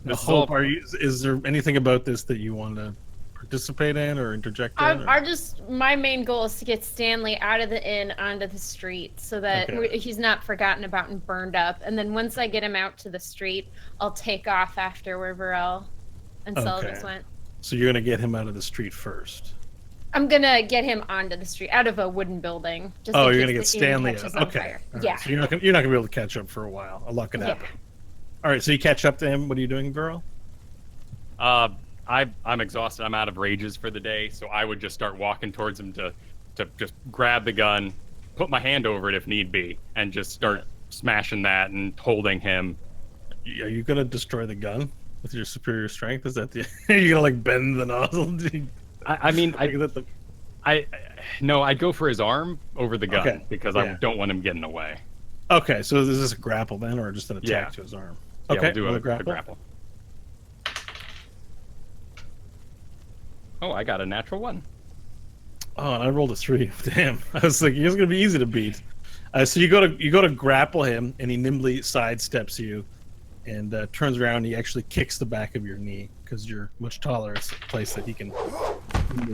This is Hope, all... is there anything about this that you want to participate in or interject in? My main goal is to get Stanley out of the inn onto the street so that he's not forgotten about and burned up. And then once I get him out to the street, I'll take off after where Vorel and Celibus went. So you're gonna get him out of the street first. I'm gonna get him onto the street, out of a wooden building. Just Oh, in you're case gonna get the Stanley inn catches out. on Okay. fire. All right. Yeah. So you're not gonna be able to catch up for a while. A lot could happen. All right. So you catch up to him. What are you doing, Vorel? I'm exhausted. I'm out of rages for the day, so I would just start walking towards him to just grab the gun, put my hand over it if need be, and just start smashing that and holding him. Are you gonna destroy the gun with your superior strength? Is that the? Are you gonna like bend the nozzle? No, I'd go for his arm over the gun because I don't want him getting away. Okay, so is this a grapple then, or just an attack Yeah. to his arm? Yeah, Okay, we'll do roll a grapple. Oh, I got a natural 1. Oh, and I rolled a 3. Damn, I was like, he's gonna be easy to beat. So you go to grapple him, and he nimbly sidesteps you, and turns around. And he actually kicks the back of your knee because you're much taller. It's a place that he can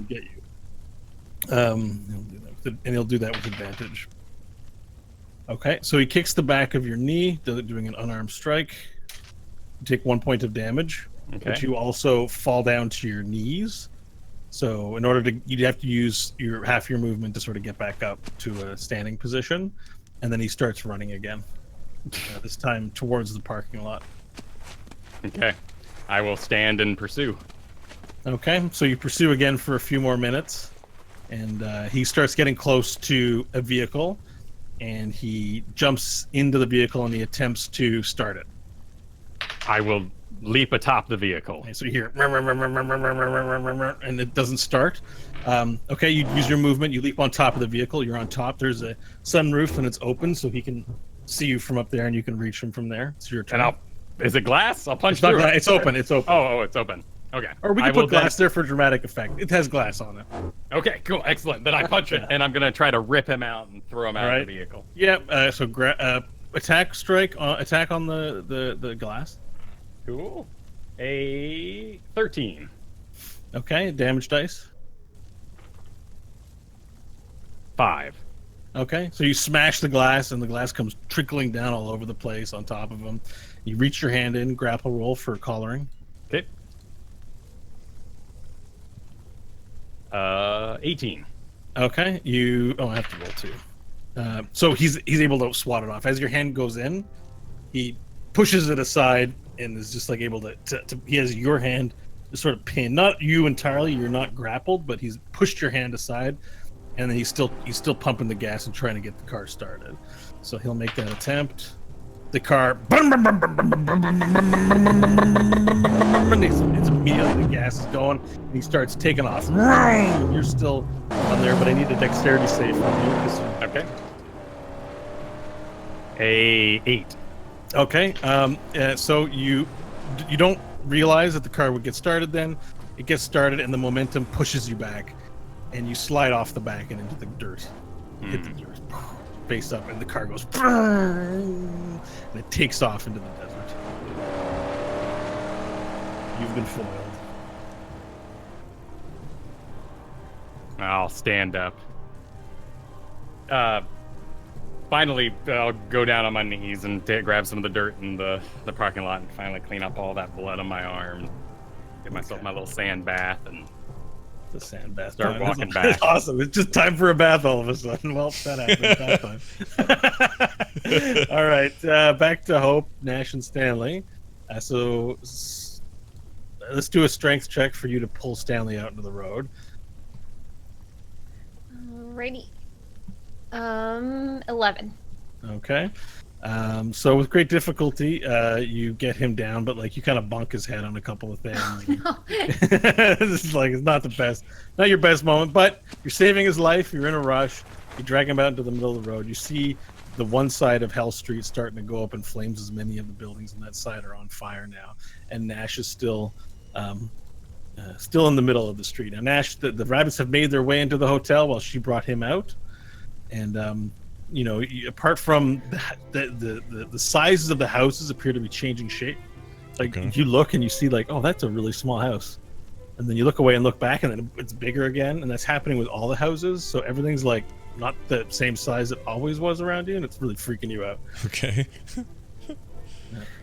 get you. He'll do that with advantage. Okay, so he kicks the back of your knee, doing an unarmed strike. You take 1 point of damage, but you also fall down to your knees. So in order to, you'd have to use half your movement to sort of get back up to a standing position, and then he starts running again. This time towards the parking lot. Okay, I will stand and pursue. Okay, so you pursue again for a few more minutes, and he starts getting close to a vehicle, and he jumps into the vehicle and he attempts to start it. I will leap atop the vehicle. Okay, so you hear, and it doesn't start. Okay, you use your movement, you leap on top of the vehicle, you're on top. There's a sunroof and it's open, so he can see you from up there, and you can reach him from there. It's your turn. And is it glass? I'll punch It's not through glass, it. it's open. It's open. Oh, it's open. Okay. Or we can put glass there for dramatic effect. It has glass on it. Okay, cool, excellent. Then I punch it, and I'm gonna try to rip him out and throw him out of the vehicle. Yeah. So attack, strike, attack on the glass. Cool. A 13. Okay. Damage dice. 5. Okay. So you smash the glass, and the glass comes trickling down all over the place on top of him. You reach your hand in, grapple roll for collaring. Okay. 18. Okay. I have to roll 2. So he's able to swat it off. As your hand goes in, he pushes it aside and is just like able to he has your hand sort of pinned. Not you entirely, you're not grappled, but he's pushed your hand aside, and then he's still pumping the gas and trying to get the car started. So he'll make that attempt. The car, it's immediately the gas is going, and he starts taking off. You're still on there, but I need a dexterity save from you. Okay. A 8. Okay. So you don't realize that the car would get started. Then it gets started, and the momentum pushes you back, and you slide off the back and into the dirt. Hit the dirt, face up, and the car goes, and it takes off into the desert. You've been foiled. I'll stand up. Finally, I'll go down on my knees and grab some of the dirt in the parking lot and finally clean up all that blood on my arm. Get myself my little sand bath and the sand bath. Start walking It's back. awesome. It's just time for a bath all of a sudden. Well, that happened. All right, back to Hope, Nash, and Stanley. Let's do a strength check for you to pull Stanley out into the road. Alrighty. 11. Okay. So with great difficulty, you get him down, but like you kind of bonk his head on a couple of things. Oh, no. This is like, it's not the best, not your best moment, but you're saving his life. You're in a rush. You drag him out into the middle of the road. You see the one side of Hell Street starting to go up in flames, as many of the buildings on that side are on fire now. And Nash is still in the middle of the street. Now, Nash, the rabbits have made their way into the hotel while she brought him out. And, you know, apart from the sizes of the houses appear to be changing shape. Like, you look and you see, like, oh, that's a really small house. And then you look away and look back, and then it's bigger again. And that's happening with all the houses. So everything's, like, not the same size it always was around you, and it's really freaking you out. Okay.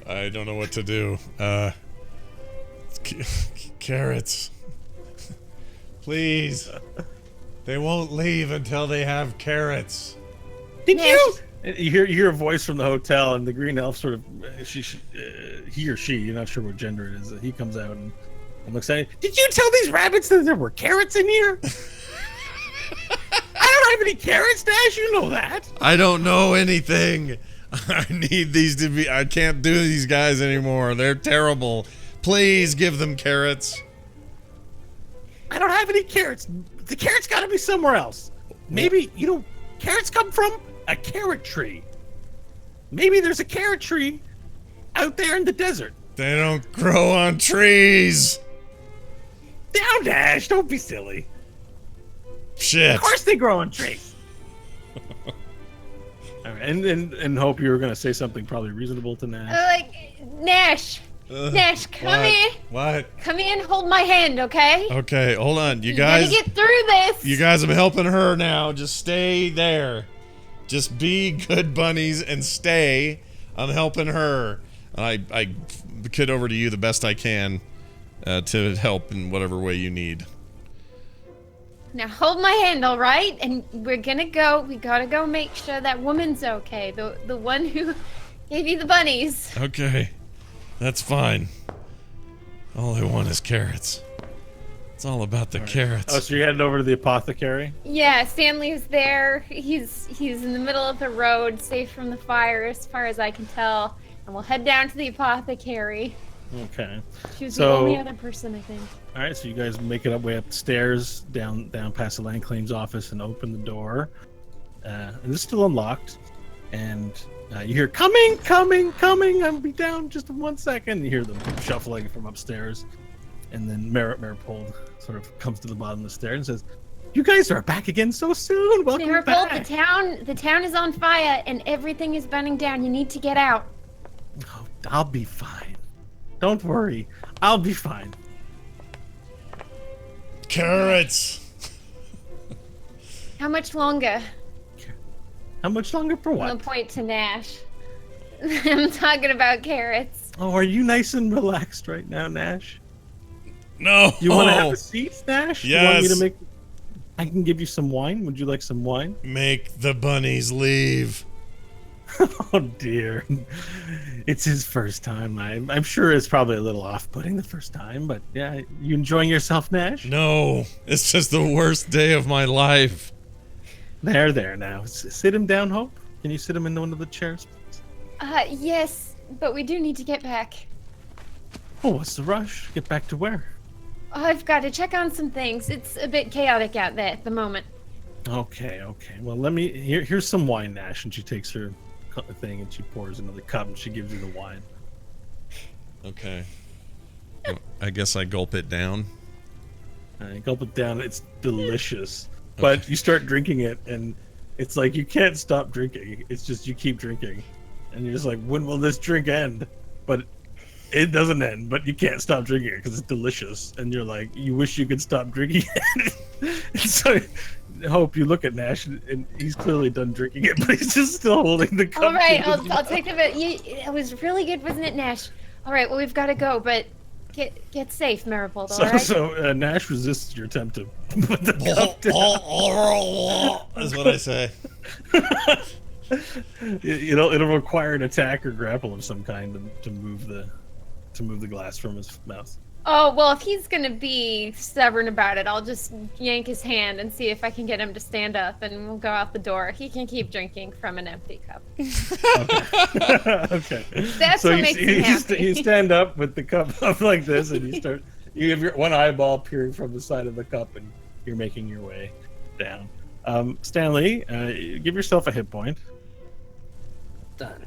I don't know what to do. Carrots. Please. They won't leave until they have carrots. Did you? You hear a voice from the hotel, and the green elf sort of, he or she, you're not sure what gender it is. He comes out and looks at you. Did you tell these rabbits that there were carrots in here? I don't have any carrots, Nash. You know that. I don't know anything. I need these to be. I can't do these guys anymore. They're terrible. Please give them carrots. I don't have any carrots. The carrots got to be somewhere else. Maybe, carrots come from a carrot tree. maybe there's a carrot tree out there in the desert. They don't grow on trees. Down, Nash. Don't be silly. Shit. Of course they grow on trees. All right, and Hope, you were going to say something probably reasonable to Nash. Nash. Nash, come here. What? Come in, hold my hand, okay? Okay, hold on. You gotta guys get through this. You guys, I'm helping her now. Just stay there. Just be good bunnies and stay. I'm helping her. I kid over to you the best I can to help in whatever way you need. Now hold my hand, all right? And we're gonna go. We gotta go make sure that woman's okay. The one who gave you the bunnies. Okay, that's fine. All I want is carrots. It's all about the carrots. Oh, so you're heading over to the apothecary? Yeah, Stanley's there. He's in the middle of the road, safe from the fire, as far as I can tell. And we'll head down to the apothecary. Okay. She was the only other person, I think. All right, so you guys make it up way up the stairs, down past the land claims office, and open the door. And it's still unlocked. And you hear, coming! I'll be down just in 1 second. You hear them shuffling from upstairs. And then Maripold sort of comes to the bottom of the stairs and says, "You guys are back again so soon. Welcome Maripold, back." the town is on fire and everything is burning down. You need to get out. Oh, I'll be fine. Don't worry. I'll be fine. Carrots. How much longer? How much longer for I'm what? gonna point to Nash. I'm talking about carrots. Oh, are you nice and relaxed right now, Nash? No. You want to have a seat, Nash? Yes. You want me to make... I can give you some wine. Would you like some wine? Make the bunnies leave. Oh, dear. It's his first time. I'm sure it's probably a little off-putting the first time, but yeah, you enjoying yourself, Nash? No, it's just the worst day of my life. There now. Sit him down, Hope. Can you sit him in one of the chairs? Yes, but we do need to get back. Oh, what's the rush? Get back to where? I've got to check on some things. It's a bit chaotic out there at the moment. Okay. Well, let me... Here's some wine, Nash. And she takes her thing and she pours another cup and she gives you the wine. Okay. I guess I gulp it down. Gulp it down. It's delicious. But you start drinking it and it's like you can't stop drinking. It's just you keep drinking. And you're just like, when will this drink end? But it doesn't end, but you can't stop drinking it because it's delicious. And you're like, you wish you could stop drinking it. So, Hope, you look at Nash, and he's clearly done drinking it, but he's just still holding the cup. All right, I'll take a bit. It was really good, wasn't it, Nash? All right, well, we've got to go, but get safe, Maripold, all right? So Nash resists your attempt to put the cup down. That's what I say. It'll require an attack or grapple of some kind to move the glass from his mouth. Oh, well, if he's going to be stubborn about it, I'll just yank his hand and see if I can get him to stand up, and we'll go out the door. He can keep drinking from an empty cup. Okay. That's so what makes me happy. You stand up with the cup up like this, and you have your one eyeball peering from the side of the cup, and you're making your way down. Stanley, give yourself a hit point. Done.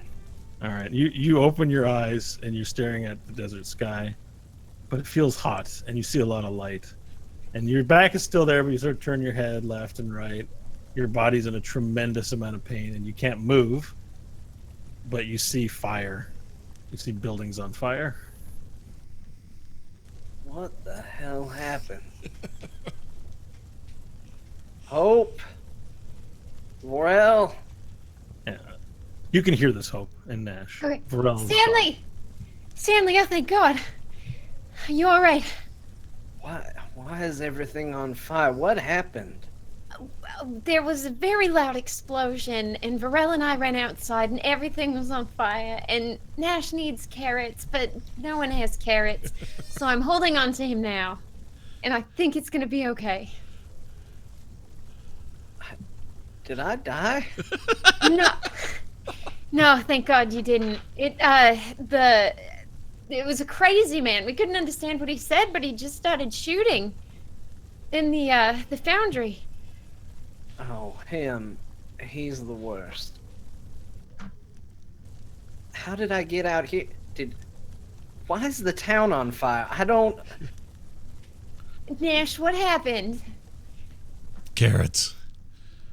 All right. You open your eyes, and you're staring at the desert sky. But it feels hot, and you see a lot of light. And your back is still there, but you sort of turn your head left and right. Your body's in a tremendous amount of pain, and you can't move. But you see fire. You see buildings on fire. What the hell happened? Hope. Vorel. Yeah. You can hear this, Hope and Nash. Okay. Vorel is Stanley, oh, thank God. Are you all right? Why is everything on fire? What happened? There was a very loud explosion, and Vorel and I ran outside, and everything was on fire. And Nash needs carrots, but no one has carrots, so I'm holding on to him now. And I think it's gonna be okay. Did I die? No, thank God you didn't. It was a crazy man. We couldn't understand what he said, but he just started shooting in the foundry. Oh, him. He's the worst. how did I get out here? Why is the town on fire? I don't. Nash, what happened? Carrots.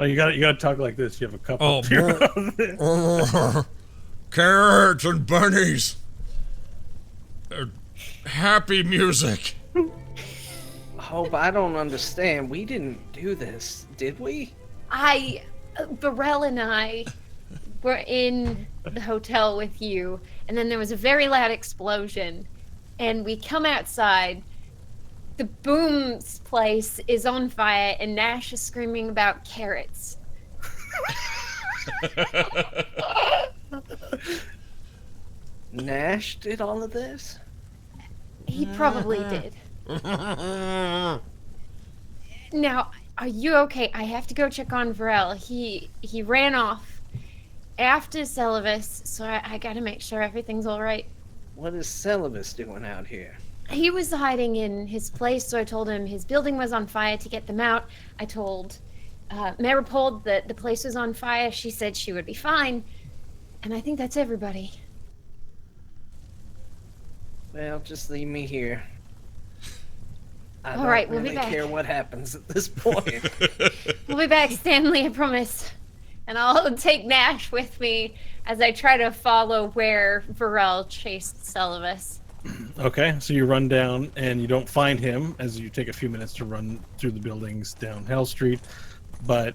Oh, you got to talk like this. You have a cup. Oh, up here. Carrots and bunnies. Happy music. Oh, but I don't understand. We didn't do this, did we? Vorel and I were in the hotel with you, and then there was a very loud explosion, and we come outside. The Boom's place is on fire, and Nash is screaming about carrots. Nash did all of this? He probably did. Now, are you okay? I have to go check on Vorel. He ran off after Celivis, so I gotta make sure everything's all right. What is Celivis doing out here? He was hiding in his place, so I told him his building was on fire to get them out. I told Maripold that the place was on fire. She said she would be fine. And I think that's everybody. Well, just leave me here. I All right, don't we'll be really back. care what happens at this point. We'll be back, Stanley, I promise. And I'll take Nash with me as I try to follow where Vorel chased Celivis. Okay, so you run down and you don't find him as you take a few minutes to run through the buildings down Hell Street, but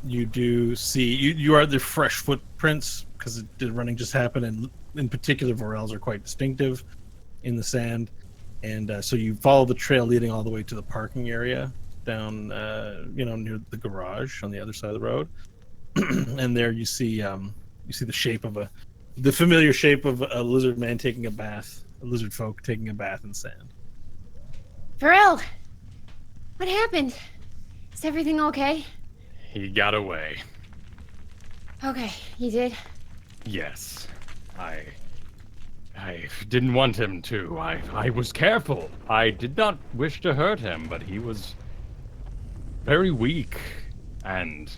you do see you are the fresh footprints because the running just happened, and in particular Vorel's are quite distinctive in the sand, and so you follow the trail leading all the way to the parking area down near the garage on the other side of the road, and there you see the familiar shape of a lizard man taking a bath, a lizard folk taking a bath in sand. Vorel! What happened? Is everything okay? He got away. Okay, you did? Yes. I didn't want him to. I was careful. I did not wish to hurt him, but he was very weak and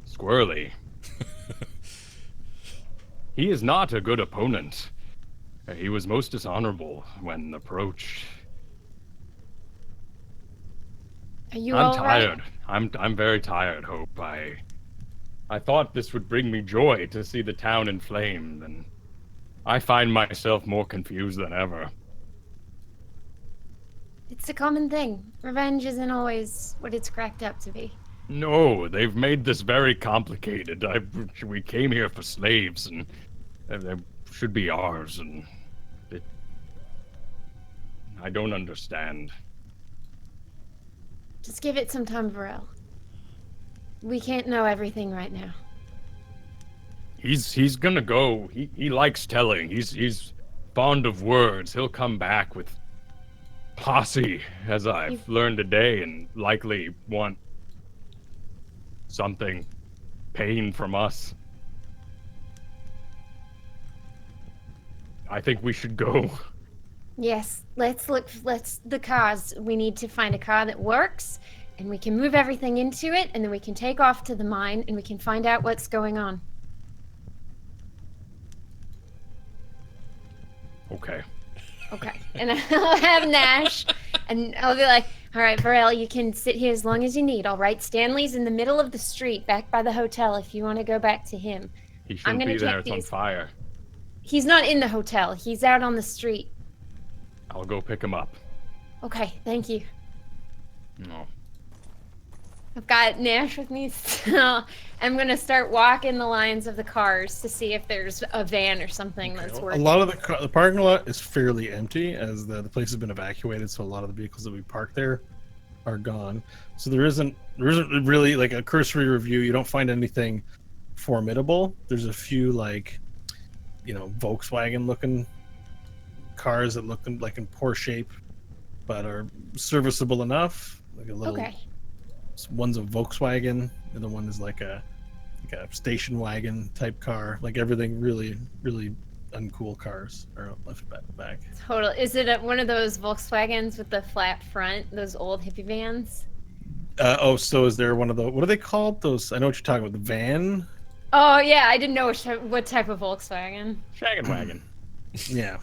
squirrely. He is not a good opponent. He was most dishonorable when approached. Are you I'm all tired. right? I'm very tired, Hope. I thought this would bring me joy to see the town in flames, and I find myself more confused than ever. It's a common thing. Revenge isn't always what it's cracked up to be. No, they've made this very complicated. We came here for slaves, and they should be ours, and I don't understand. Just give it some time, Vorel. We can't know everything right now. He's gonna go. He likes telling. He's fond of words. He'll come back with posse, as I've learned today, and likely want something, pain from us. I think we should go. Yes, let's the cars. We need to find a car that works, and we can move everything into it, and then we can take off to the mine, and we can find out what's going on. Okay. Okay. And I'll have Nash, and I'll be like, all right, Vorel, you can sit here as long as you need, all right? Stanley's in the middle of the street, back by the hotel, if you want to go back to him. He shouldn't be there. It's on fire. He's not in the hotel. He's out on the street. I'll go pick him up. Okay, thank you. No. I've got Nash with me, so I'm going to start walking the lines of the cars to see if there's a van or something that's A working. lot of the parking lot is fairly empty as the place has been evacuated, so a lot of the vehicles that we parked there are gone. So there isn't really like a cursory review. You don't find anything formidable. There's a few Volkswagen looking cars that look like in poor shape, but are serviceable enough. Like a little. Okay. One's a Volkswagen, the other one is like a station wagon type car. Like everything really, really uncool cars are left back. Total. Is it one of those Volkswagens with the flat front, those old hippie vans? So is there one of the, what are they called? Those, I know what you're talking about, the van? Oh yeah, I didn't know what type of Volkswagen. Shaggin' wagon. Yeah.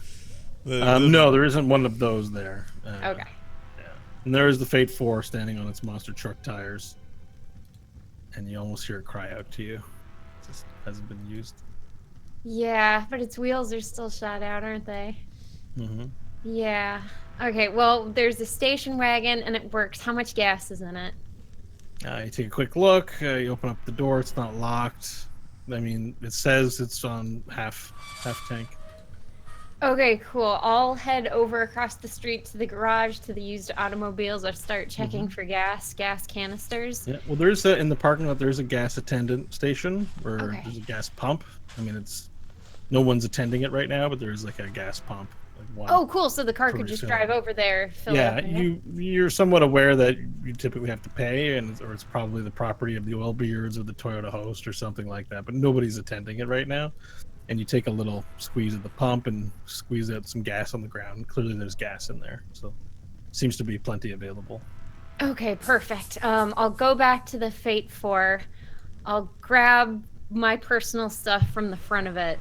The- No, there isn't one of those there. Okay. Yeah. And there is the Fate 4 standing on its monster truck tires. And you almost hear it cry out to you. It just hasn't been used. Yeah, but its wheels are still shot out, aren't they? Mm-hmm. Yeah. Okay, well, there's a station wagon and it works. How much gas is in it? You take a quick look. You open up the door. It's not locked. I mean, it says it's on half tank. Okay, cool. I'll head over across the street to the garage to the used automobiles. I'll start checking for gas canisters. Yeah. Well, there's in the parking lot. There's a gas attendant station where there's a gas pump. I mean, it's no one's attending it right now, but there's like a gas pump. Like one. Oh, cool. So the car could Pretty just soon. drive over there, fill it up. Yeah, you're somewhat aware that you typically have to pay, or it's probably the property of the Oil Beards or the Toyota Host or something like that. But nobody's attending it right now. And you take a little squeeze of the pump and squeeze out some gas on the ground. Clearly, there's gas in there, so seems to be plenty available. Okay, perfect. I'll go back to the Fate 4. I'll grab my personal stuff from the front of it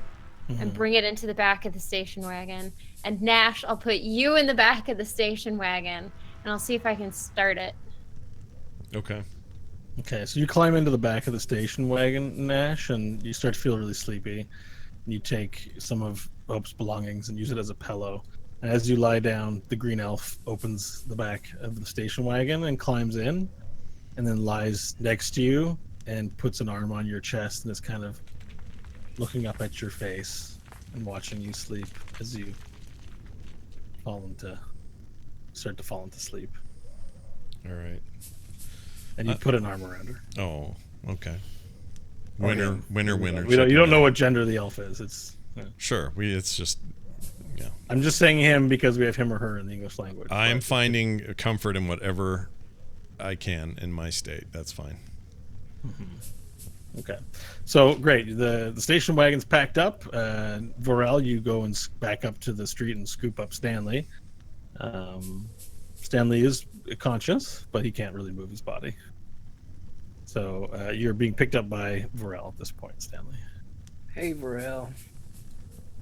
and bring it into the back of the station wagon. And Nash, I'll put you in the back of the station wagon, and I'll see if I can start it. Okay. Okay, so you climb into the back of the station wagon, Nash, and you start to feel really sleepy. You take some of Hope's belongings and use it as a pillow. And as you lie down, the green elf opens the back of the station wagon and climbs in, and then lies next to you and puts an arm on your chest and is kind of looking up at your face and watching you sleep as you start to fall into sleep. All right. And you put an arm around her. Oh, okay. Winner. You don't know what gender the elf is. It's Sure. It's just. Yeah. I'm just saying him because we have him or her in the English language. I am finding comfort in whatever I can in my state. That's fine. Okay, so great. The station wagon's packed up. Vorel, you go and back up to the street and scoop up Stanley. Stanley is conscious, but he can't really move his body. So you're being picked up by Vorel at this point, Stanley. Hey, Vorel.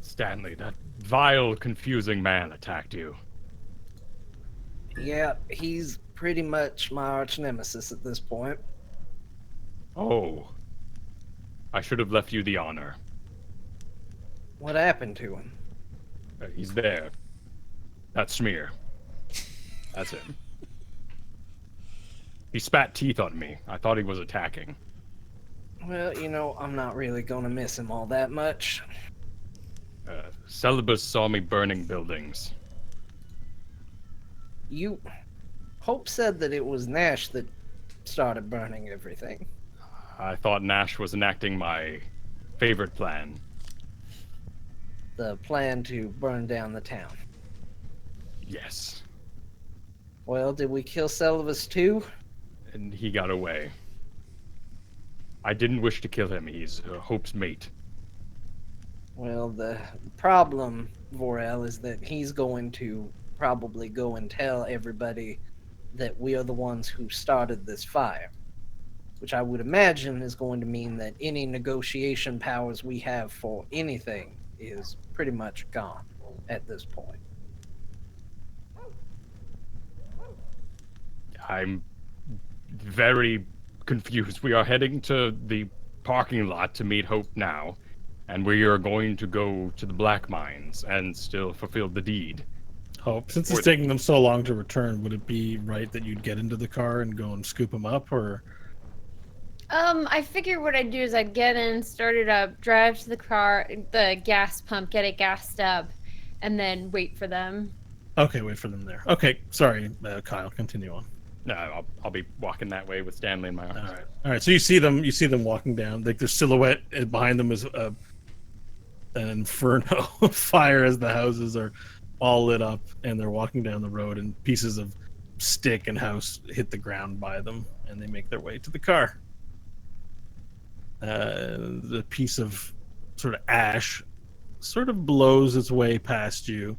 Stanley, that vile, confusing man attacked you. Yeah, he's pretty much my arch nemesis at this point. Oh. I should have left you the honor. What happened to him? He's there. That smear. That's him. He spat teeth on me. I thought he was attacking. Well, I'm not really gonna miss him all that much. Celibus saw me burning buildings. Hope said that it was Nash that started burning everything. I thought Nash was enacting my favorite plan. The plan to burn down the town. Yes. Well, did we kill Celibus too? And he got away. I didn't wish to kill him. He's Hope's mate. Well, the problem, Vorel, is that he's going to probably go and tell everybody that we are the ones who started this fire. Which I would imagine is going to mean that any negotiation powers we have for anything is pretty much gone at this point. I'm very confused. We are heading to the parking lot to meet Hope now, and we are going to go to the Black Mines and still fulfill the deed. Hope, since it's taking them so long to return, would it be right that you'd get into the car and go and scoop them up, or? I figure what I'd do is I'd get in, start it up, drive to the car, the gas pump, get it gassed up, and then wait for them. Okay, wait for them there. Okay, sorry, Kyle, continue on. No, I'll be walking that way with Stanley in my arms. All right. So you see them walking down. Like their silhouette behind them is an inferno of fire as the houses are all lit up, and they're walking down the road, and pieces of stick and house hit the ground by them, and they make their way to the car. The piece of sort of ash sort of blows its way past you,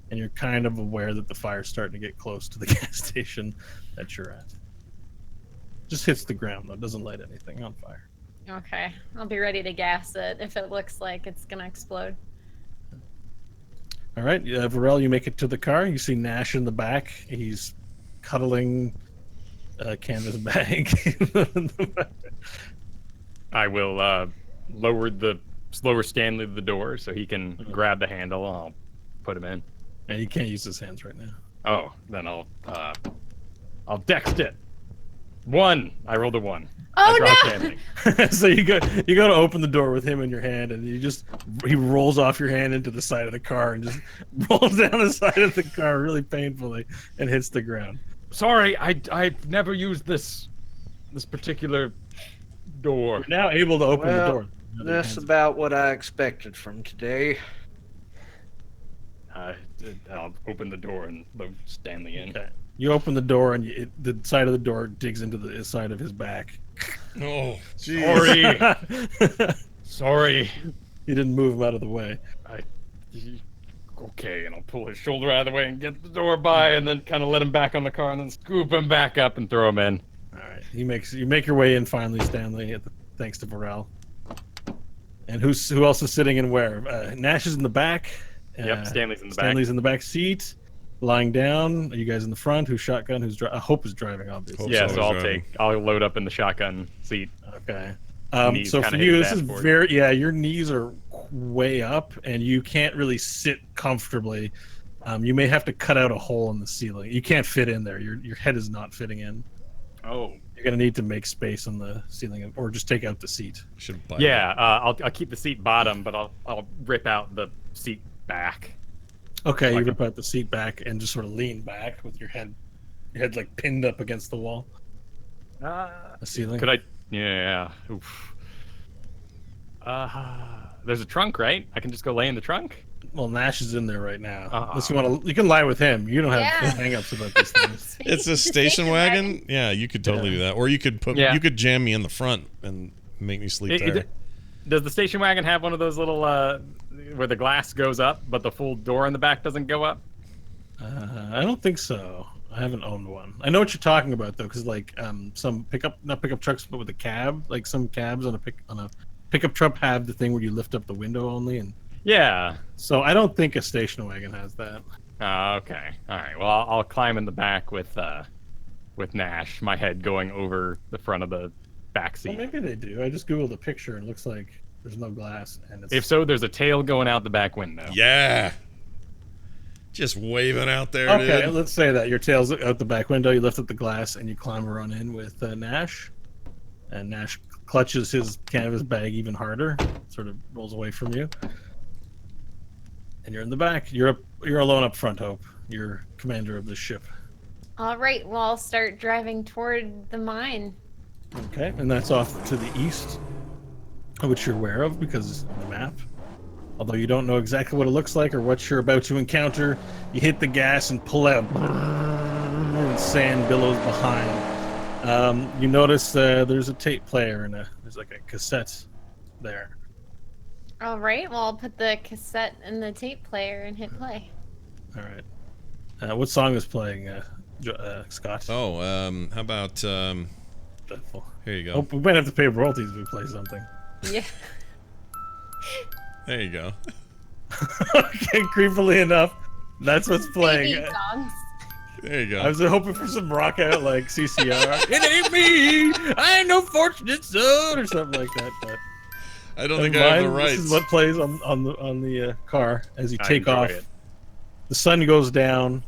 and you're kind of aware that the fire's starting to get close to the gas station that you're at. Just hits the ground though, doesn't light anything on fire. Okay, I'll be ready to gas it if it looks like it's gonna explode. All right, Vorel, you make it to the car. You see Nash in the back. He's cuddling a canvas bag. I will lower Stanley to the door so he can grab the handle. I'll put him in. And he can't use his hands right now. Oh, then I'll dext it. 1. I rolled a 1. Oh I dropped no! Stanley. So you go to open the door with him in your hand, and he rolls off your hand into the side of the car and just rolls down the side of the car really painfully and hits the ground. Sorry, I've never used this particular door. You're now able to open the door. That's about what I expected from today. I'll open the door and load Stanley in. Okay. You open the door, and the side of the door digs into the side of his back. Oh, jeez. Sorry. You didn't move him out of the way. Okay, and I'll pull his shoulder out of the way and get the door by, and then kind of let him back on the car, and then scoop him back up and throw him in. All right. You make your way in finally, Stanley. Thanks to Vorel. And who else is sitting in where? Nash is in the back. Yep, Stanley's in the back. Stanley's in the back seat, lying down. Are you guys in the front? Who's shotgun? Hope is driving, obviously. Yeah, Hope's so always I'll load up in the shotgun seat. Okay. Knees So for kinda you, hit this the is dashboard. your knees are way up, and you can't really sit comfortably. You may have to cut out a hole in the ceiling. You can't fit in there. Your head is not fitting in. Oh. You're gonna need to make space on the ceiling, or just take out the seat. Should buy Yeah, I'll keep the seat bottom, but I'll rip out the seat back. Okay, you Like rip out the seat back and just sort of lean back with your head like pinned up against the wall, the ceiling. Could I? Yeah. Oof. There's a trunk, right? I can just go lay in the trunk. Well, Nash is in there right now. Unless you can lie with him. You don't have Yeah. hang-ups about these things. It's a station wagon. Yeah, you could totally do that, or you could you could jam me in the front and make me sleep there. Does the station wagon have one of those little where the glass goes up, but the full door in the back doesn't go up? I don't think so. I haven't owned one. I know what you're talking about though, because like some not pickup trucks, but with a cab, like some cabs on a pickup truck have the thing where you lift up the window only, and Yeah. so I don't think a station wagon has that. Okay. All right. Well, I'll climb in the back with Nash, my head going over the front of the back seat. Well, maybe they do. I just googled a picture and it looks like there's no glass, and it's If so, there's a tail going out the back window. Yeah. Just waving out there, okay. dude. Let's say that your tail's out the back window. You lift up the glass and you climb around in with Nash, and Nash clutches his canvas bag even harder, sort of rolls away from you, and you're in the back. You're alone up front, Hope. You're commander of the ship. All right, well, I'll start driving toward the mine. Okay, and that's off to the east, which you're aware of because of the map. Although you don't know exactly what it looks like or what you're about to encounter, you hit the gas and pull out, and sand billows behind. You notice there's a tape player and there's like a cassette there. All right, well, I'll put the cassette in the tape player and hit play. All right. What song is playing, Scott? Oh, how about Dreadful. here you go. Oh, we might have to pay royalties if we play something. Yeah. There you go. Okay, creepily enough, that's what's playing. Baby songs. There you I go. was hoping for some rock out like CCR. It ain't me. I ain't no fortunate son or something like that. But I don't think never I have the mind. rights. This is what plays on the car as you I take enjoy off. it. The sun goes down,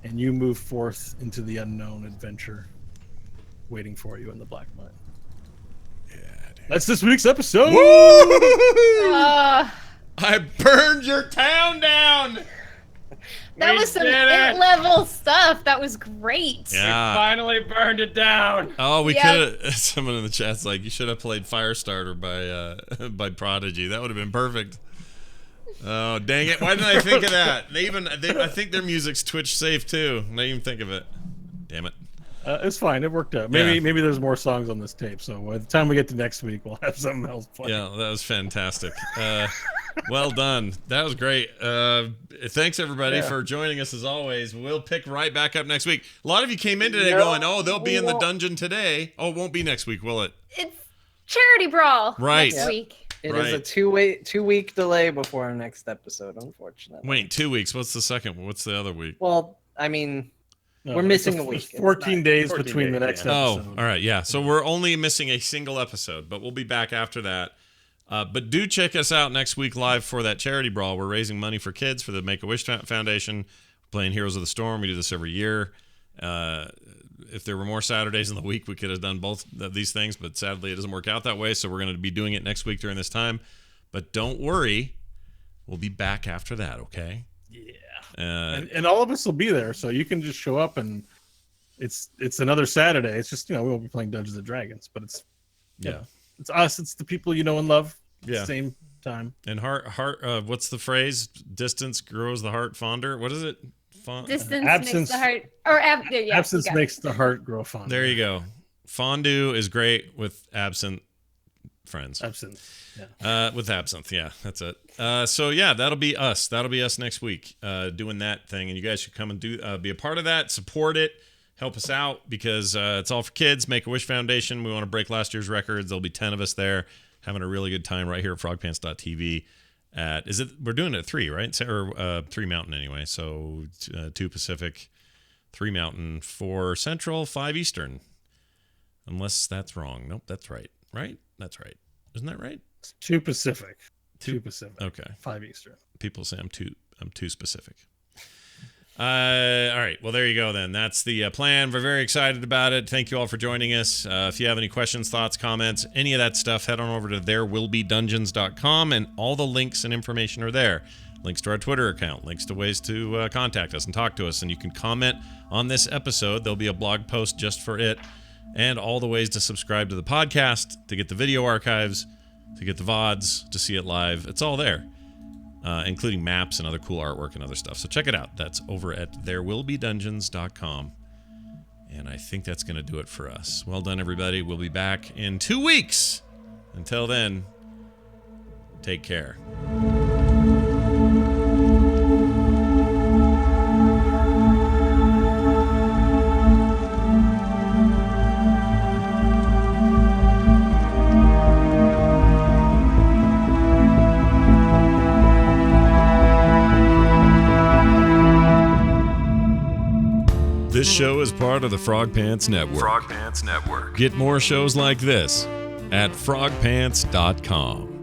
and you move forth into the unknown adventure, waiting for you in the Black Mine. Yeah, dude. That's this week's episode. Woo! Uh, I burned your town down. that We was some did it! it-level stuff. That was great. Yeah. Finally burned it down. Oh, we Yeah. could have. Someone in the chat's like, you should have played Firestarter by Prodigy. That would have been perfect. Oh, dang it! Why didn't I think of that? I think their music's Twitch safe too. I didn't even think of it. Damn it. It's fine. It worked out. Yeah. Maybe there's more songs on this tape. So by the time we get to next week, we'll have something else playing. Yeah, that was fantastic. Well done. That was great. Thanks everybody for joining us as always. We'll pick right back up next week. A lot of you came in today going, "Oh, they'll be in the dungeon today." Oh, it won't be next week, will it? It's charity brawl Right. next week. It is a 2-week delay before our next episode, unfortunately. Wait, 2 weeks. What's the second one? What's the other week? Well, I mean, No, we're missing a week. It's 14 days 14 between the days, next yeah. episode. Oh, all right. Yeah. So we're only missing a single episode, but we'll be back after that. But do check us out next week live for that charity brawl. We're raising money for kids for the Make-A-Wish Foundation. We're playing Heroes of the Storm. We do this every year. If there were more Saturdays in the week, we could have done both of these things, but sadly it doesn't work out that way. So we're going to be doing it next week during this time. But don't worry, we'll be back after that, okay? Yeah. And all of us will be there, so you can just show up, and it's another Saturday. It's just, we won't be playing Dungeons and Dragons, but it's it's us. It's the people you know and love. Yeah. Same time. And heart. What's the phrase? Distance grows the heart fonder. What is it? Distance Absence- makes the heart, or Absence makes the heart grow fonder. There you go. Fondue is great with absent friends. Absinthe. With absinthe, yeah, that's it. So yeah, that'll be us. That'll be us next week, doing that thing, and you guys should come and be a part of that. Support it, help us out, because it's all for kids. Make-A-Wish Foundation. We want to break last year's records. There'll be 10 of us there, having a really good time right here at frogpants.tv. We're doing it at 3, right? Or 3 Mountain anyway. So 2 Pacific, 3 Mountain, 4 Central, 5 Eastern. Unless that's wrong. Nope, that's right. Right? That's right. Isn't that right? 2 Pacific. 2 Pacific. Okay. 5 Eastern. People say I'm too specific. All right. Well, there you go then. That's the plan. We're very excited about it. Thank you all for joining us. If you have any questions, thoughts, comments, any of that stuff, head on over to therewillbedungeons.com, and all the links and information are there. Links to our Twitter account, links to ways to contact us and talk to us, and you can comment on this episode. There'll be a blog post just for it, and all the ways to subscribe to the podcast, to get the video archives, to get the VODs, to see it live. It's all there. Including maps and other cool artwork and other stuff. So check it out. That's over at therewillbedungeons.com. And I think that's going to do it for us. Well done, everybody. We'll be back in 2 weeks. Until then, take care. This show is part of the Frog Pants Network. Frog Pants Network. Get more shows like this at frogpants.com.